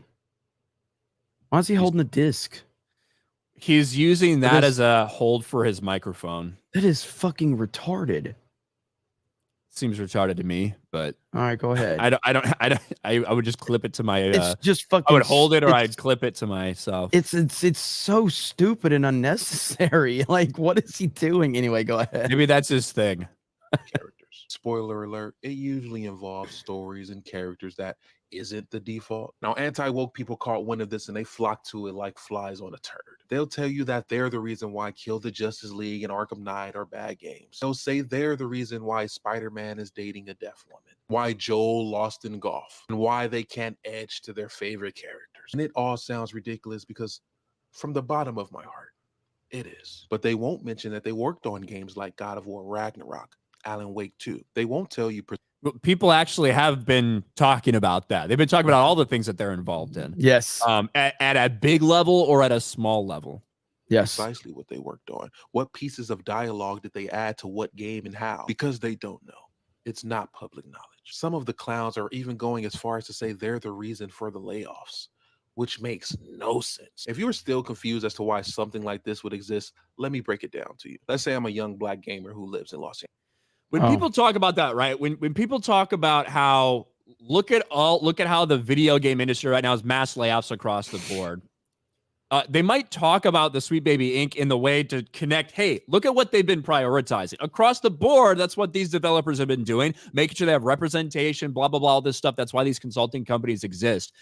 Why is he holding a disc? He's using that as a hold for his microphone. That is fucking retarded. Seems retarded to me, but all right, go ahead. I would just clip it to my. It's just fucking. I would hold it, or I'd clip it to myself. It's so stupid and unnecessary. Like, what is he doing anyway? Go ahead. Maybe that's his thing. Characters. Spoiler alert: it usually involves stories and characters that isn't the default. Now, anti-woke people caught wind of this and they flock to it like flies on a turd. They'll tell you that they're the reason why Kill the Justice League and Arkham Knight are bad games. They'll say they're the reason why Spider-Man is dating a deaf woman, why Joel lost in golf, and why they can't edge to their favorite characters. And it all sounds ridiculous because from the bottom of my heart, it is. But they won't mention that they worked on games like God of War Ragnarok, Alan Wake 2. They won't tell you. People actually have been talking about that. They've been talking about all the things that they're involved in. Yes. At a big level or at a small level. Yes. Precisely what they worked on. What pieces of dialogue did they add to what game and how? Because they don't know. It's not public knowledge. Some of the clowns are even going as far as to say they're the reason for the layoffs, which makes no sense. If you're still confused as to why something like this would exist, let me break it down to you. Let's say I'm a young black gamer who lives in Los Angeles. When people talk about that, right? When people talk about how look at how the video game industry right now is mass layoffs across the board. They might talk about the Sweet Baby Inc. in the way to connect. Hey, look at what they've been prioritizing across the board. That's what these developers have been doing, making sure they have representation, blah, blah, blah, all this stuff. That's why these consulting companies exist.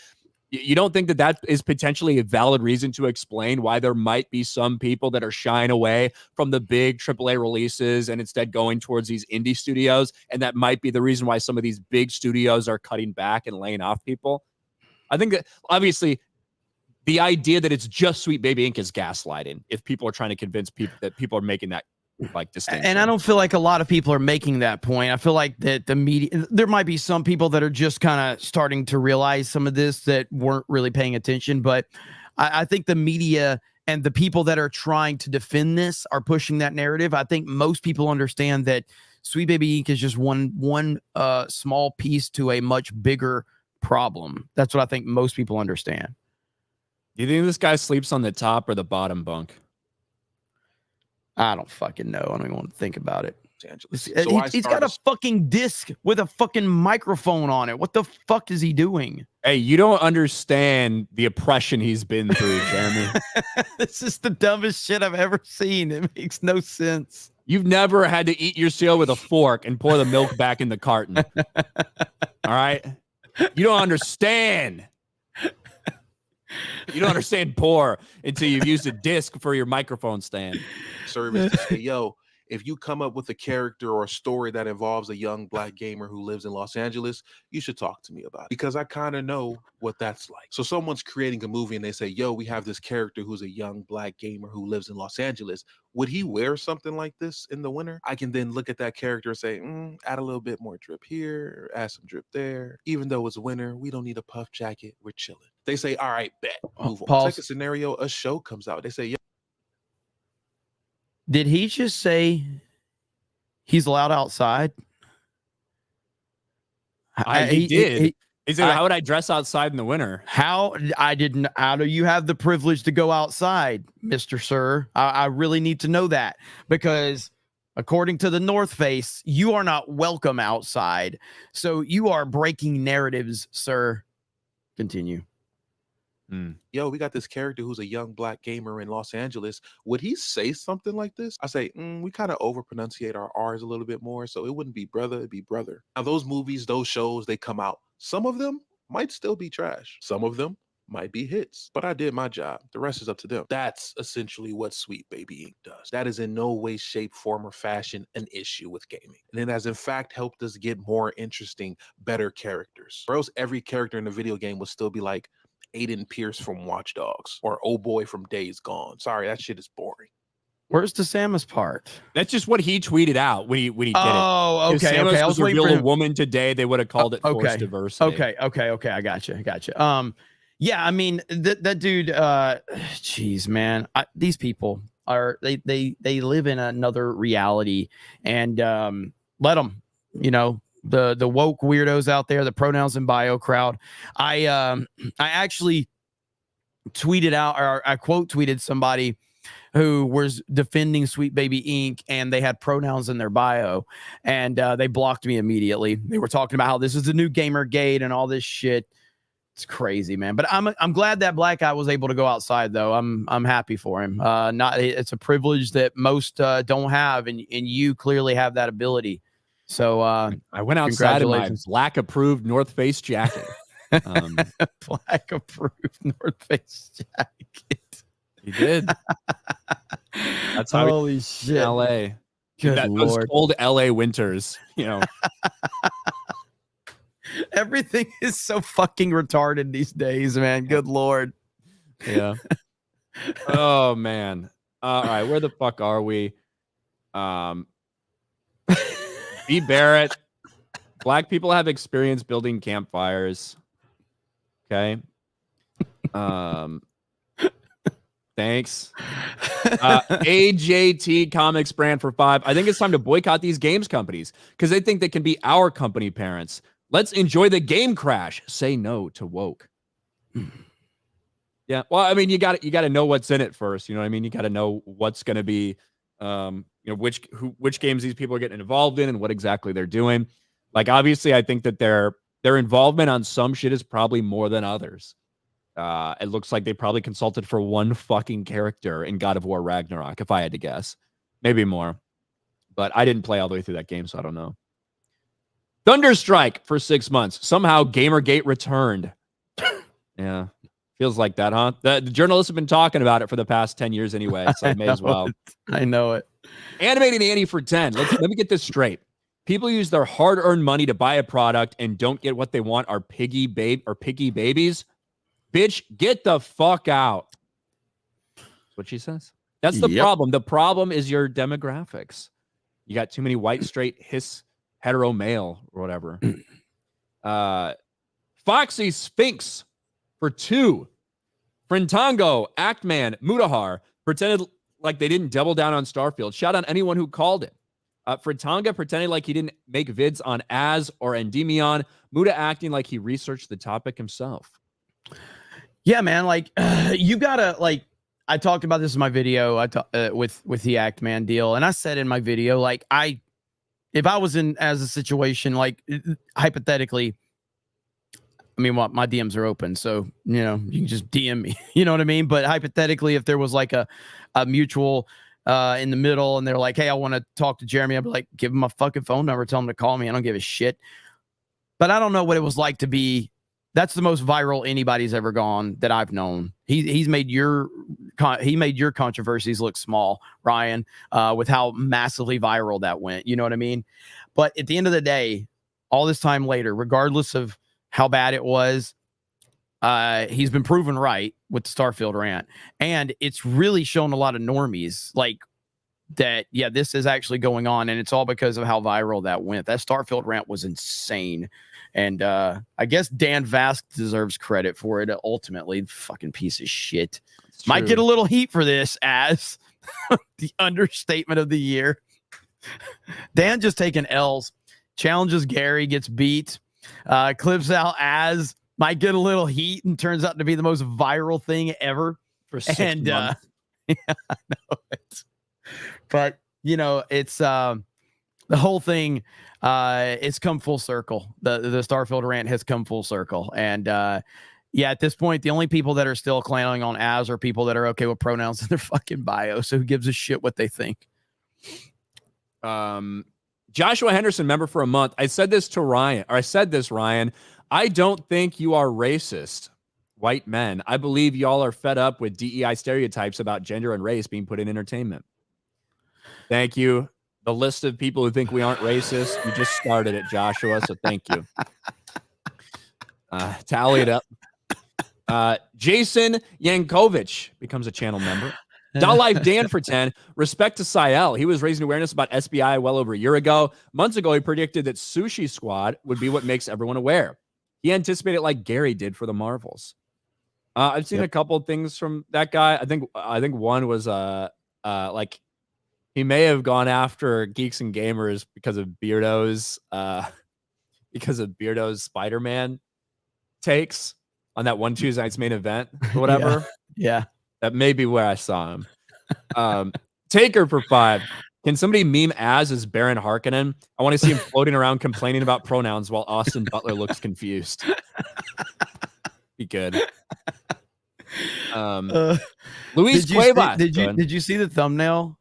You don't think that that is potentially a valid reason to explain why there might be some people that are shying away from the big AAA releases and instead going towards these indie studios? And that might be the reason why some of these big studios are cutting back and laying off people. I think that obviously the idea that it's just Sweet Baby Inc. is gaslighting if people are trying to convince people that people are making that like distinction. And I don't feel like a lot of people are making that point. I feel like that the media, there might be some people that are just kind of starting to realize some of this that weren't really paying attention. But I think the media and the people that are trying to defend this are pushing that narrative. I think most people understand that Sweet Baby Inc. is just one small piece to a much bigger problem. That's what I think most people understand. Do you think this guy sleeps on the top or the bottom bunk? I don't fucking know. I don't even want to think about it. So He's got a fucking disc with a fucking microphone on it. What the fuck is he doing? Hey, you don't understand the oppression he's been through, Jeremy. This is the dumbest shit I've ever seen. It makes no sense. You've never had to eat your cereal with a fork and pour the milk back in the carton. All right? You don't understand. You don't understand pour until you've used a disc for your microphone stand. Service to say, yo, if you come up with a character or a story that involves a young black gamer who lives in Los Angeles, you should talk to me about it because I kind of know what that's like. So someone's creating a movie and they say, yo, we have this character who's a young black gamer who lives in Los Angeles. Would he wear something like this in the winter? I can then look at that character and say, add a little bit more drip here, add some drip there. Even though it's winter, we don't need a puff jacket. We're chilling. They say, all right, bet. Move on. Pause. It's like a scenario, a show comes out. They say, yo. Did he just say he's allowed outside? He did. He said, how would I dress outside in the winter? How do you have the privilege to go outside, Mr. Sir? I really need to know that, because according to the North Face, you are not welcome outside. So you are breaking narratives, sir. Continue. Yo, we got this character who's a young black gamer in Los Angeles. Would he say something like this? I say, we kind of over pronunciate our R's a little bit more. So it wouldn't be brother, it'd be brother. Now, those movies, those shows, they come out. Some of them might still be trash. Some of them might be hits, but I did my job. The rest is up to them. That's essentially what Sweet Baby Inc. does. That is in no way, shape, form, or fashion an issue with gaming. And it has in fact helped us get more interesting, better characters. Or else every character in the video game would still be like Aiden Pierce from Watch Dogs or Oh Boy from Days Gone. Sorry, that shit is boring. Where's the Samus part? That's just what he tweeted out when he did it. Oh, If okay. Samus Okay. I was was waiting revealed for a woman today, they would have called it forced diversity. Okay. I gotcha. Yeah, I mean that dude. Geez, man, these people are they live in another reality, and let them. You know, the woke weirdos out there, the pronouns and bio crowd. I actually tweeted out, or I quote tweeted somebody who was defending Sweet Baby Inc. and they had pronouns in their bio, and they blocked me immediately. They were talking about how this is the new Gamergate and all this shit. It's crazy, man. But I'm glad that black guy was able to go outside, though. I'm happy for him. It's a privilege that most don't have, and you clearly have that ability. So I went outside in my black approved North Face jacket. Black approved North Face jacket. He did. That's how holy shit. LA. Good Lord. Those cold LA winters, you know. Everything is so fucking retarded these days, man. Good Lord. Yeah. Oh man. All right, where the fuck are we? B. Barrett. Black people have experience building campfires. Okay. Thanks. AJT Comics brand for 5. I think it's time to boycott these games companies because they think they can be our company parents. Let's enjoy the game crash. Say no to woke. Yeah. Well, I mean, you got to know what's in it first. You know what I mean? You got to know what's going to be, which games these people are getting involved in and what exactly they're doing. Like, obviously, I think that their involvement on some shit is probably more than others. It looks like they probably consulted for one fucking character in God of War Ragnarok, if I had to guess. Maybe more. But I didn't play all the way through that game, so I don't know. Thunderstrike for 6 months. Somehow Gamergate returned. Yeah. Feels like that, huh? The journalists have been talking about it for the past 10 years anyway, so may as well. I know it. Animating Annie for 10. Let me get this straight. People use their hard-earned money to buy a product and don't get what they want are piggy babies. Bitch, get the fuck out. That's what she says. That's the problem. The problem is your demographics. You got too many white, straight, hetero male or whatever. Foxy Sphinx for 2. Frintango, Actman, Mudahar pretended like they didn't double down on Starfield. Shout out anyone who called it. Fritanga pretended like he didn't make vids on Az or Endymion. Muda acting like he researched the topic himself. Yeah, man. Like, you gotta, like, I talked about this in my video with the Actman deal, and I said in my video, like, if I was in as a situation, like, hypothetically, I mean, my DMs are open, so, you know, you can just DM me, you know what I mean? But hypothetically, if there was like a mutual in the middle and they're like, hey, I want to talk to Jeremy, I'd be like, give him my fucking phone number, tell him to call me. I don't give a shit. But I don't know what it was like to be. That's the most viral anybody's ever gone that I've known. He made your controversies look small, Ryan, with how massively viral that went. You know what I mean? But at the end of the day, all this time later, regardless of how bad it was, he's been proven right with the Starfield rant, and it's really shown a lot of normies like that. Yeah, this is actually going on, and it's all because of how viral that went. That Starfield rant was insane. And I guess Dan Vask deserves credit for it. Ultimately, fucking piece of shit. Might get a little heat for this as the understatement of the year. Dan just taking L's. Challenges Gary, gets beat. Clips out as might get a little heat and turns out to be the most viral thing ever. For 6 And months. yeah, I know it. But you know, it's the whole thing. It's come full circle. The Starfield rant has come full circle, and yeah, at this point, the only people that are still clowning on as are people that are okay with pronouns in their fucking bio. So who gives a shit what they think? Joshua Henderson, member for a month. I said this, Ryan. I don't think you are racist, white men. I believe y'all are fed up with DEI stereotypes about gender and race being put in entertainment. Thank you. The list of people who think we aren't racist, you just started it, Joshua, so thank you. Tally it up. Jason Yankovic becomes a channel member. Life Dan for 10. Respect to Sael. He was raising awareness about SBI well over a year ago. Months ago, he predicted that Sushi Squad would be what makes everyone aware. He anticipated like Gary did for the Marvels. I've seen a couple of things from that guy. I think one was like he may have gone after Geeks and Gamers because of Beardo's Spider-Man takes on that one Tuesday night's main event or whatever. Yeah. That may be where I saw him. Taker for 5. Can somebody meme as Baron Harkonnen? I want to see him floating around complaining about pronouns while Austin Butler looks confused. Be good. Luis Cuevas. Did you see the thumbnail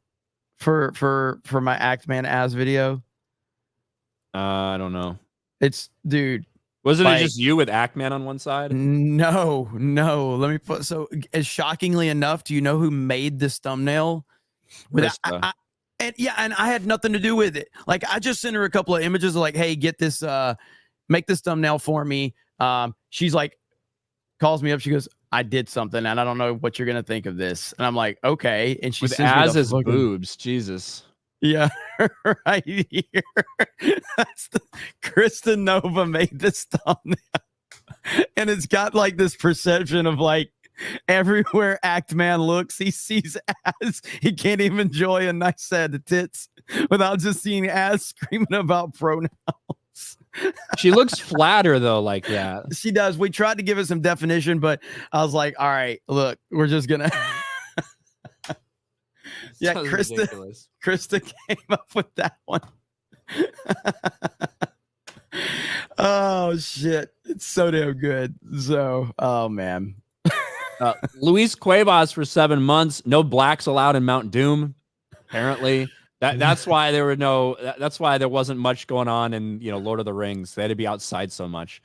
for my Act Man as video? I don't know. It's dude. Wasn't it just you with Ackman on one side? No. Let me put. So, as shockingly enough, do you know who made this thumbnail? And I had nothing to do with it. Like, I just sent her a couple of images, like, "Hey, get this, make this thumbnail for me." She's like, calls me up. She goes, "I did something, and I don't know what you're gonna think of this." And I'm like, "Okay." And she sends me the boobs. Jesus. Yeah, right here. That's Kristen Nova made this thumbnail, and it's got like this perception of like everywhere Act Man looks, he sees ass. He can't even enjoy a nice set of tits without just seeing ass screaming about pronouns. She looks flatter though, like that. She does. We tried to give it some definition, but I was like, "All right, look, we're just gonna." Yeah, Krista came up with that one. Oh shit, it's so damn good. So, oh man. Luis Cuevas for 7 months. No blacks allowed in Mount Doom. Apparently, that's why there were no. That's why there wasn't much going on in Lord of the Rings. They had to be outside so much.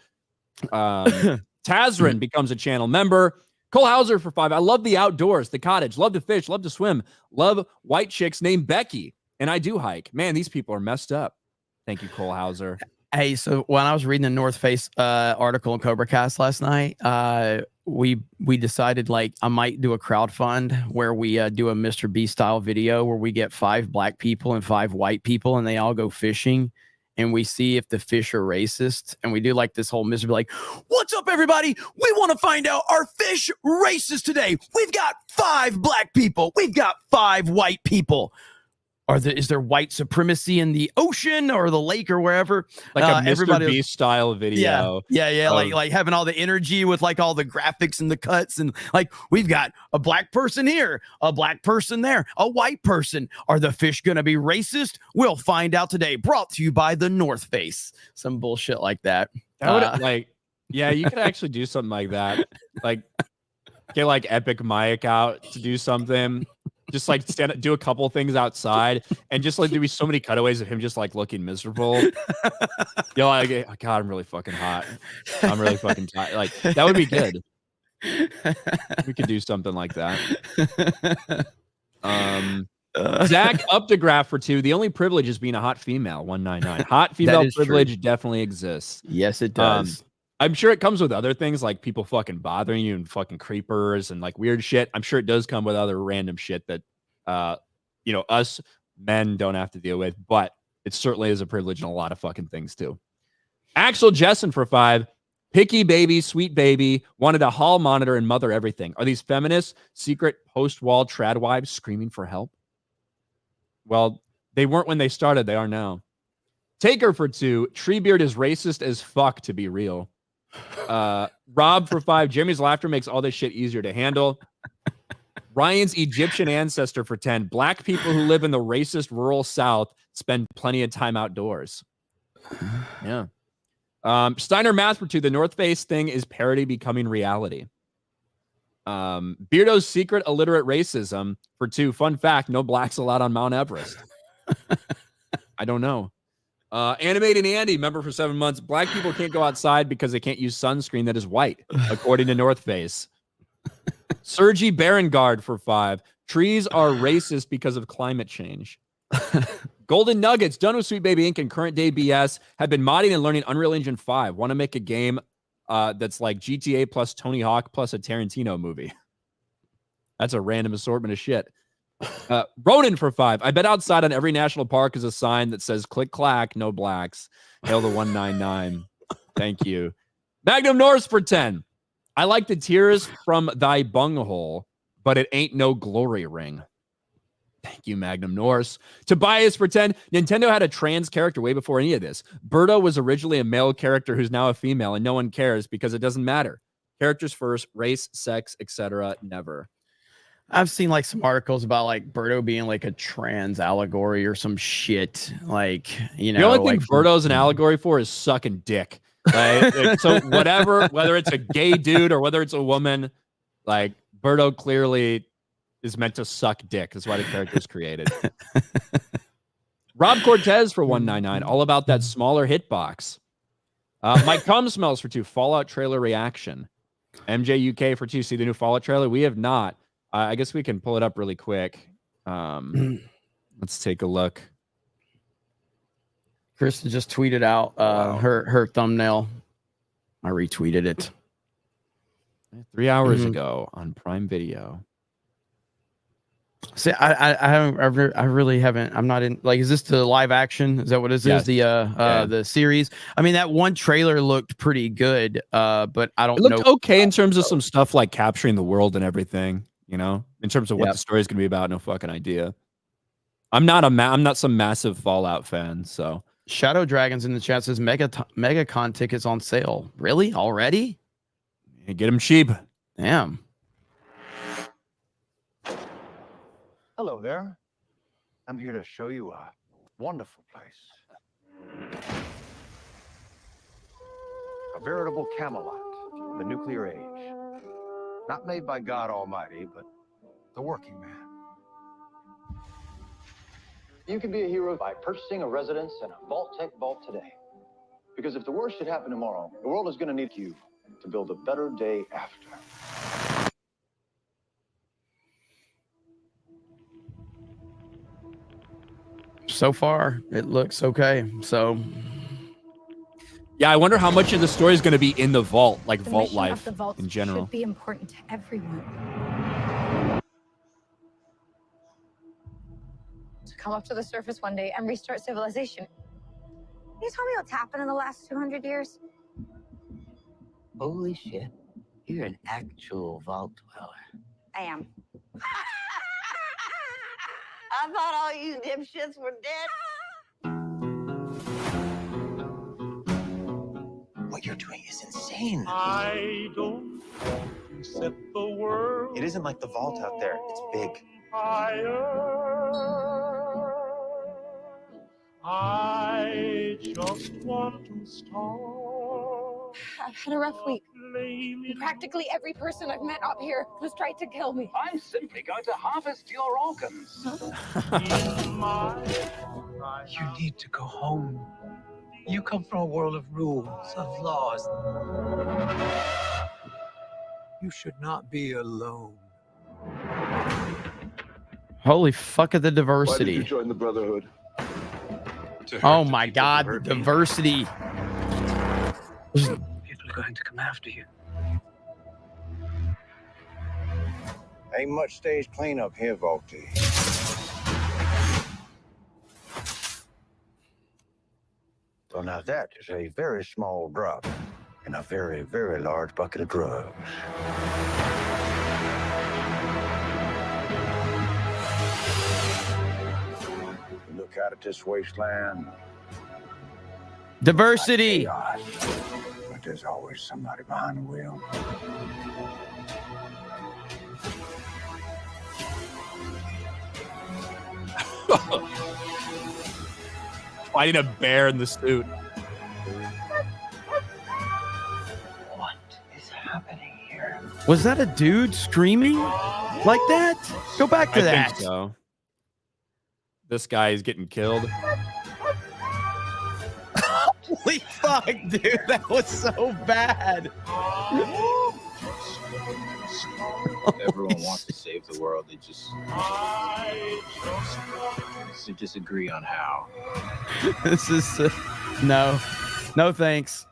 Tazrin becomes a channel member. Cole Hauser for 5. I love the outdoors, the cottage, love to fish, love to swim, love white chicks named Becky, and I do hike. Man, these people are messed up. Thank you, Cole Hauser. Hey, so when I was reading the North Face article in Cobra Cast last night, we decided like I might do a crowdfund where we do a Mr. B style video where we get 5 black people and 5 white people and they all go fishing. And we see if the fish are racist. And we do like this whole miserable, like, "What's up, everybody? We want to find out, are fish racist today? We've got 5 black people. We've got 5 white people. Is there white supremacy in the ocean or the lake or wherever?" Like a Mr. Beast style video. Yeah. Like having all the energy with like all the graphics and the cuts. And like, we've got a black person here, a black person there, a white person. Are the fish going to be racist? We'll find out today. Brought to you by the North Face. Some bullshit like that. You could actually do something like that. Like, get like Epic Mike out to do something. Just like do a couple things outside, and just like there'd be so many cutaways of him just like looking miserable. Like, "Oh, God, I'm really fucking hot. I'm really fucking tired." Like, that would be good. We could do something like that. Zach Updegraph for 2. The only privilege is being a hot female. 199. Hot female privilege definitely exists. Yes, it does. I'm sure it comes with other things like people fucking bothering you and fucking creepers and like weird shit. I'm sure it does come with other random shit that, us men don't have to deal with, but it certainly is a privilege in a lot of fucking things too. Axel Jessen for 5. Picky baby, sweet baby, wanted a hall monitor and mother everything. Are these feminists, secret post-wall trad wives screaming for help? Well, they weren't when they started. They are now. Taker for 2. Treebeard is racist as fuck to be real. Rob for 5. Jeremy's laughter makes all this shit easier to handle. Ryan's Egyptian ancestor for 10. Black people who live in the racist rural South spend plenty of time outdoors. Yeah. Steiner Math for 2. The North Face thing is parody becoming reality. Beardo's secret illiterate racism for 2. Fun fact, no blacks allowed on Mount Everest. I don't know. Animating Andy, member for 7 months. Black people can't go outside because they can't use sunscreen that is white, according to North Face. Sergi Barengard for 5. Trees are racist because of climate change. Golden Nuggets, done with Sweet Baby Inc. and current day BS, have been modding and learning Unreal Engine 5. Want to make a game that's like GTA plus Tony Hawk plus a Tarantino movie. That's a random assortment of shit. Ronan for 5. I bet outside on every national park is a sign that says click clack, no blacks. Hail the 199. Thank you. Magnum Norse for 10. I like the tears from thy bunghole, but it ain't no glory ring. Thank you, Magnum Norse. Tobias for 10. Nintendo had a trans character way before any of this. Birdo was originally a male character who's now a female, and no one cares because it doesn't matter. Characters first, race, sex, etc. Never. I've seen like some articles about like Birdo being like a trans allegory or some shit. Like, you know, the only thing like Birdo's an allegory for is sucking dick. Like, so whatever, whether it's a gay dude or whether it's a woman, like Birdo clearly is meant to suck dick. That's why the character is created. Rob Cortez for 199, all about that smaller hitbox. Mike Cum smells for 2. Fallout trailer reaction. MJ UK for 2. See the new Fallout trailer? We have not. I guess we can pull it up really quick. Let's take a look. Kristen just tweeted out her thumbnail. I retweeted it 3 hours ago on Prime Video. See, I really haven't. I'm not in. Like, is this the live action? Is that what this Yes. is? The series. I mean, that one trailer looked pretty good. But I don't It looked know. okay in terms of some stuff like capturing the world and everything. You know, in terms of what Yep. the story is going to be about, no fucking idea. I'm not some massive Fallout fan, so. Shadow Dragons in the chat says MegaCon tickets on sale. Really? Already? You get them cheap. Damn. Hello there. I'm here to show you a wonderful place. A veritable Camelot, the nuclear age. Not made by God Almighty, but the working man. You can be a hero by purchasing a residence in a Vault-Tec vault today. Because if the worst should happen tomorrow, the world is going to need you to build a better day after. So far, it looks okay. So, Yeah, I wonder how much of the story is going to be in the vault, like The vault mission life of the vault in general. should be important to everyone. To come up to the surface one day and restart civilization. Can you tell me what's happened in the last 200 years? Holy shit. You're an actual vault dweller. I am. I thought all you dipshits were dead. What you're doing is insane. I don't set the world. It isn't like the vault out there. It's big. Fire. I just want to start. I've had a rough week. Practically every person I've met up here has tried to kill me. I'm simply going to harvest your organs. You need to go home. You come from a world of rules, of laws. You should not be alone. holy fuck of the Why did diversity. you join the Brotherhood? Oh my God, the diversity. People are going to come after you. Ain't much stage cleanup here, Volty. So now that is a very small drop in a very, very large bucket of drugs. Look out at this wasteland. Diversity. Chaos, but there's always somebody behind the wheel. Fighting a bear in the suit. What is happening here? Was that a dude screaming like that? Go back to I that. think so. This guy is getting killed. Holy fuck, dude. That was so bad. Everyone wants to save the world. They just disagree on how. This is no thanks.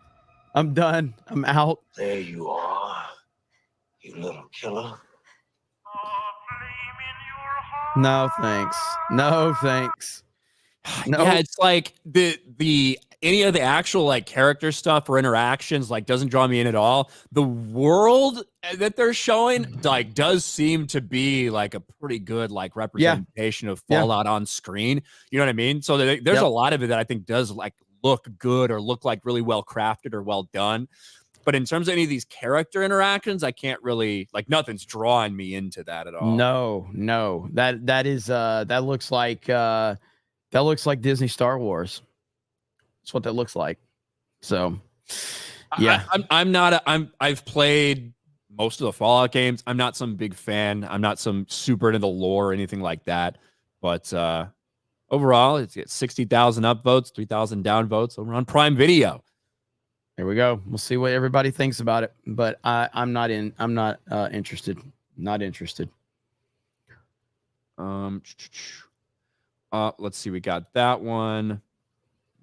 I'm done. I'm out. There you are, you little killer. No thanks. No thanks. No. Yeah, it's like the any of the actual like character stuff or interactions like doesn't draw me in at all. The world that they're showing like does seem to be like a pretty good like representation of Fallout on screen. You know what I mean? So there's a lot of it that I think does like look good or look like really well crafted or well done. But in terms of any of these character interactions, I can't really like nothing's drawing me into that at all. No. That looks like Disney Star Wars. That's what that looks like. So, yeah. I've played most of the Fallout games. I'm not some big fan. I'm not some super into the lore or anything like that. But overall, it's 60,000 upvotes, 3,000 downvotes over on Prime Video. There we go. We'll see what everybody thinks about it. But I'm not interested. Not interested. Let's see. We got that one.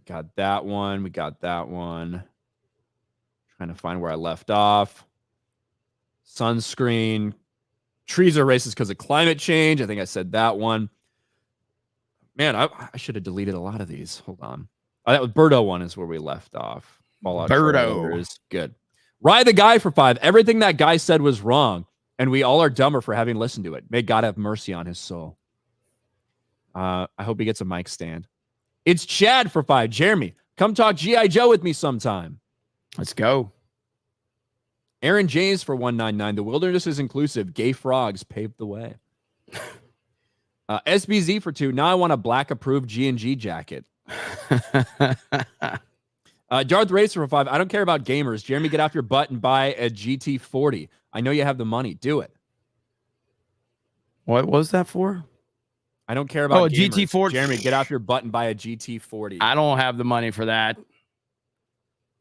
We got that one. Trying to find where I left off. Sunscreen. Trees are racist because of climate change. I think I said that one. Man, I should have deleted a lot of these. Hold on. That was Birdo one is where we left off. Birdo is good. Ride the guy for 5. Everything that guy said was wrong, and we all are dumber for having listened to it. May God have mercy on his soul. I hope he gets a mic stand. It's Chad for 5. Jeremy, come talk G.I. Joe with me sometime. Let's go. Aaron James for 199. The wilderness is inclusive. Gay frogs paved the way. SBZ for 2. Now I want a black approved G&G jacket. Darth Racer for 5. I don't care about gamers. Jeremy, get off your butt and buy a GT40. I know you have the money. Do it. What was that for? I don't care about gamers. GT40. Jeremy, get off your butt and buy a GT40. I don't have the money for that.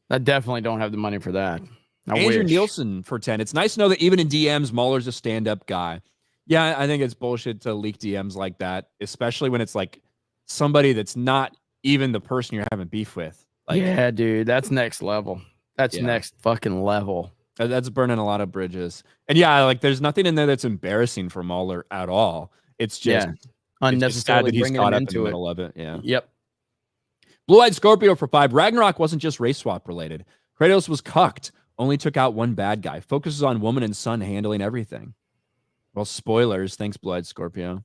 I definitely don't have the money for that. Andrew Nielsen for 10. It's nice to know that even in DMs, Mauler's a stand-up guy. Yeah, I think it's bullshit to leak DMs like that, especially when it's like somebody that's not even the person you're having beef with. Like, yeah, dude, that's next level. That's next fucking level. That's burning a lot of bridges. And yeah, like there's nothing in there that's embarrassing for Mauler at all. It's just unnecessarily that he's bringing caught him up into in the it. middle of it. Yeah. Yep. Blue-Eyed Scorpio for 5. Ragnarok wasn't just race swap related. Kratos was cucked. Only took out one bad guy. Focuses on woman and son handling everything. Well, spoilers. Thanks, Blue-Eyed Scorpio.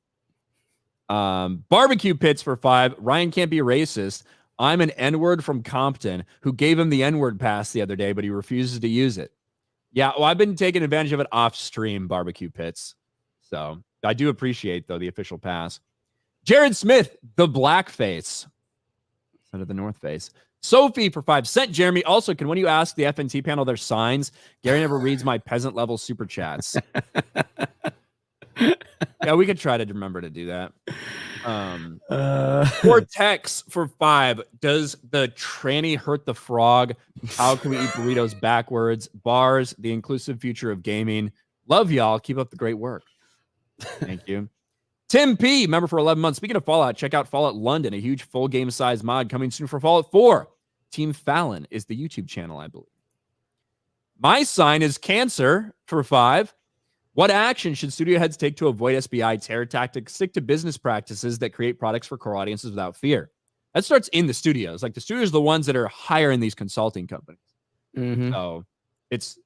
Barbecue Pits for 5. Ryan can't be racist. I'm an N-word from Compton who gave him the N-word pass the other day, but he refuses to use it. Yeah, well, I've been taking advantage of it off stream, Barbecue Pits. So I do appreciate, though, the official pass. Jared Smith, the blackface. Instead of the North Face. Sophie for 5. Sent Jeremy. Also, can one of you ask the FNT panel their signs? Gary never reads my peasant level super chats. Yeah, we could try to remember to do that. Cortex for 5. Does the tranny hurt the frog? How can we eat burritos backwards? Bars, the inclusive future of gaming. Love y'all. Keep up the great work. Thank you. Tim P, member for 11 months. Speaking of Fallout, check out Fallout London, a huge full game size mod coming soon for Fallout 4. Team Fallon is the YouTube channel, I believe. My sign is Cancer for 5. What action should studio heads take to avoid SBI terror tactics? Stick to business practices that create products for core audiences without fear. That starts in the studios. Like the studios are the ones that are hiring these consulting companies. Mm-hmm. So it's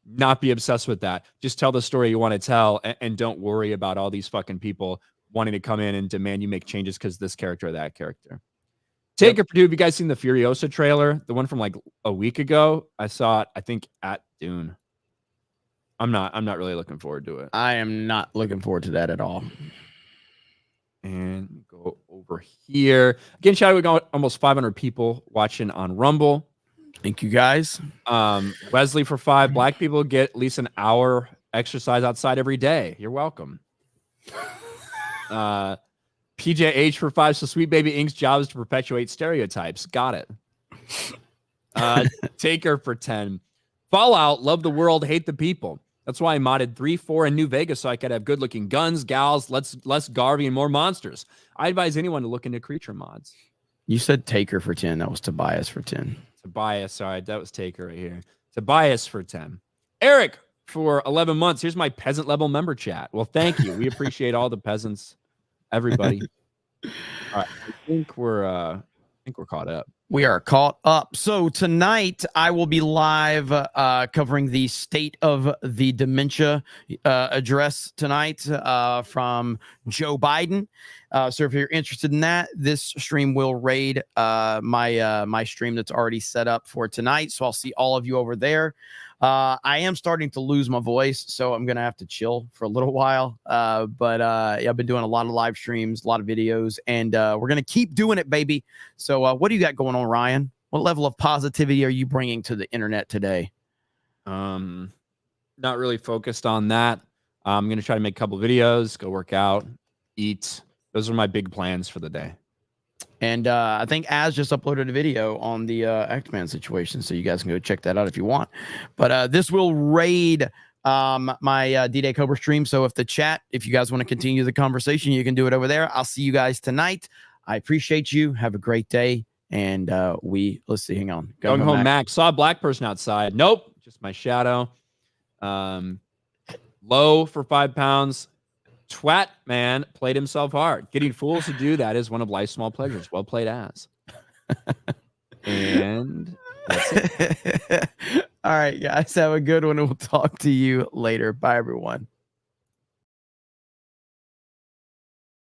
not be obsessed with that. Just tell the story you want to tell and don't worry about all these fucking people wanting to come in and demand you make changes because this character or that character. Taker Purdue, have you guys seen the Furiosa trailer? The one from like a week ago? I saw it, I think, at Dune. I'm not really looking forward to it. I am not looking forward to that at all. And go over here. Again, shout out, we got almost 500 people watching on Rumble. Thank you guys. Wesley for 5. Black people get at least an hour exercise outside every day. You're welcome. PJH for 5. So Sweet Baby Ink's job is to perpetuate stereotypes. Got it. Taker for 10. Fallout, love the world, hate the people. That's why I modded 3, 4 in New Vegas so I could have good-looking guns, gals, less Garvey, and more monsters. I advise anyone to look into creature mods. You said Taker for 10. That was Tobias for 10. Tobias, sorry, that was Taker right here. Tobias for 10. Eric for 11 months. Here's my peasant level member chat. Well, thank you. We appreciate all the peasants, everybody. All right, I think we're caught up. We are caught up. So tonight I will be live covering the State of the Dementia address tonight from Joe Biden. So if you're interested in that, this stream will raid my stream that's already set up for tonight. So I'll see all of you over there. I am starting to lose my voice, so I'm going to have to chill for a little while. But I've been doing a lot of live streams, a lot of videos, and we're going to keep doing it, baby. So what do you got going on, Ryan? What level of positivity are you bringing to the internet today? Not really focused on that. I'm going to try to make a couple videos, go work out, eat. Those are my big plans for the day. And I think Az just uploaded a video on the Actman situation, so you guys can go check that out if you want. But this will raid my D-Day Cobra stream. So if you guys want to continue the conversation, you can do it over there. I'll see you guys tonight. I appreciate you. Have a great day. And let's see, hang on. Going home, Max. Saw a black person outside. Nope, just my shadow. Low for 5 pounds. Twat man played himself hard. Getting fools to do that is one of life's small pleasures. Well played, Az. And that's it. All right, guys. Have a good one. And we'll talk to you later. Bye, everyone.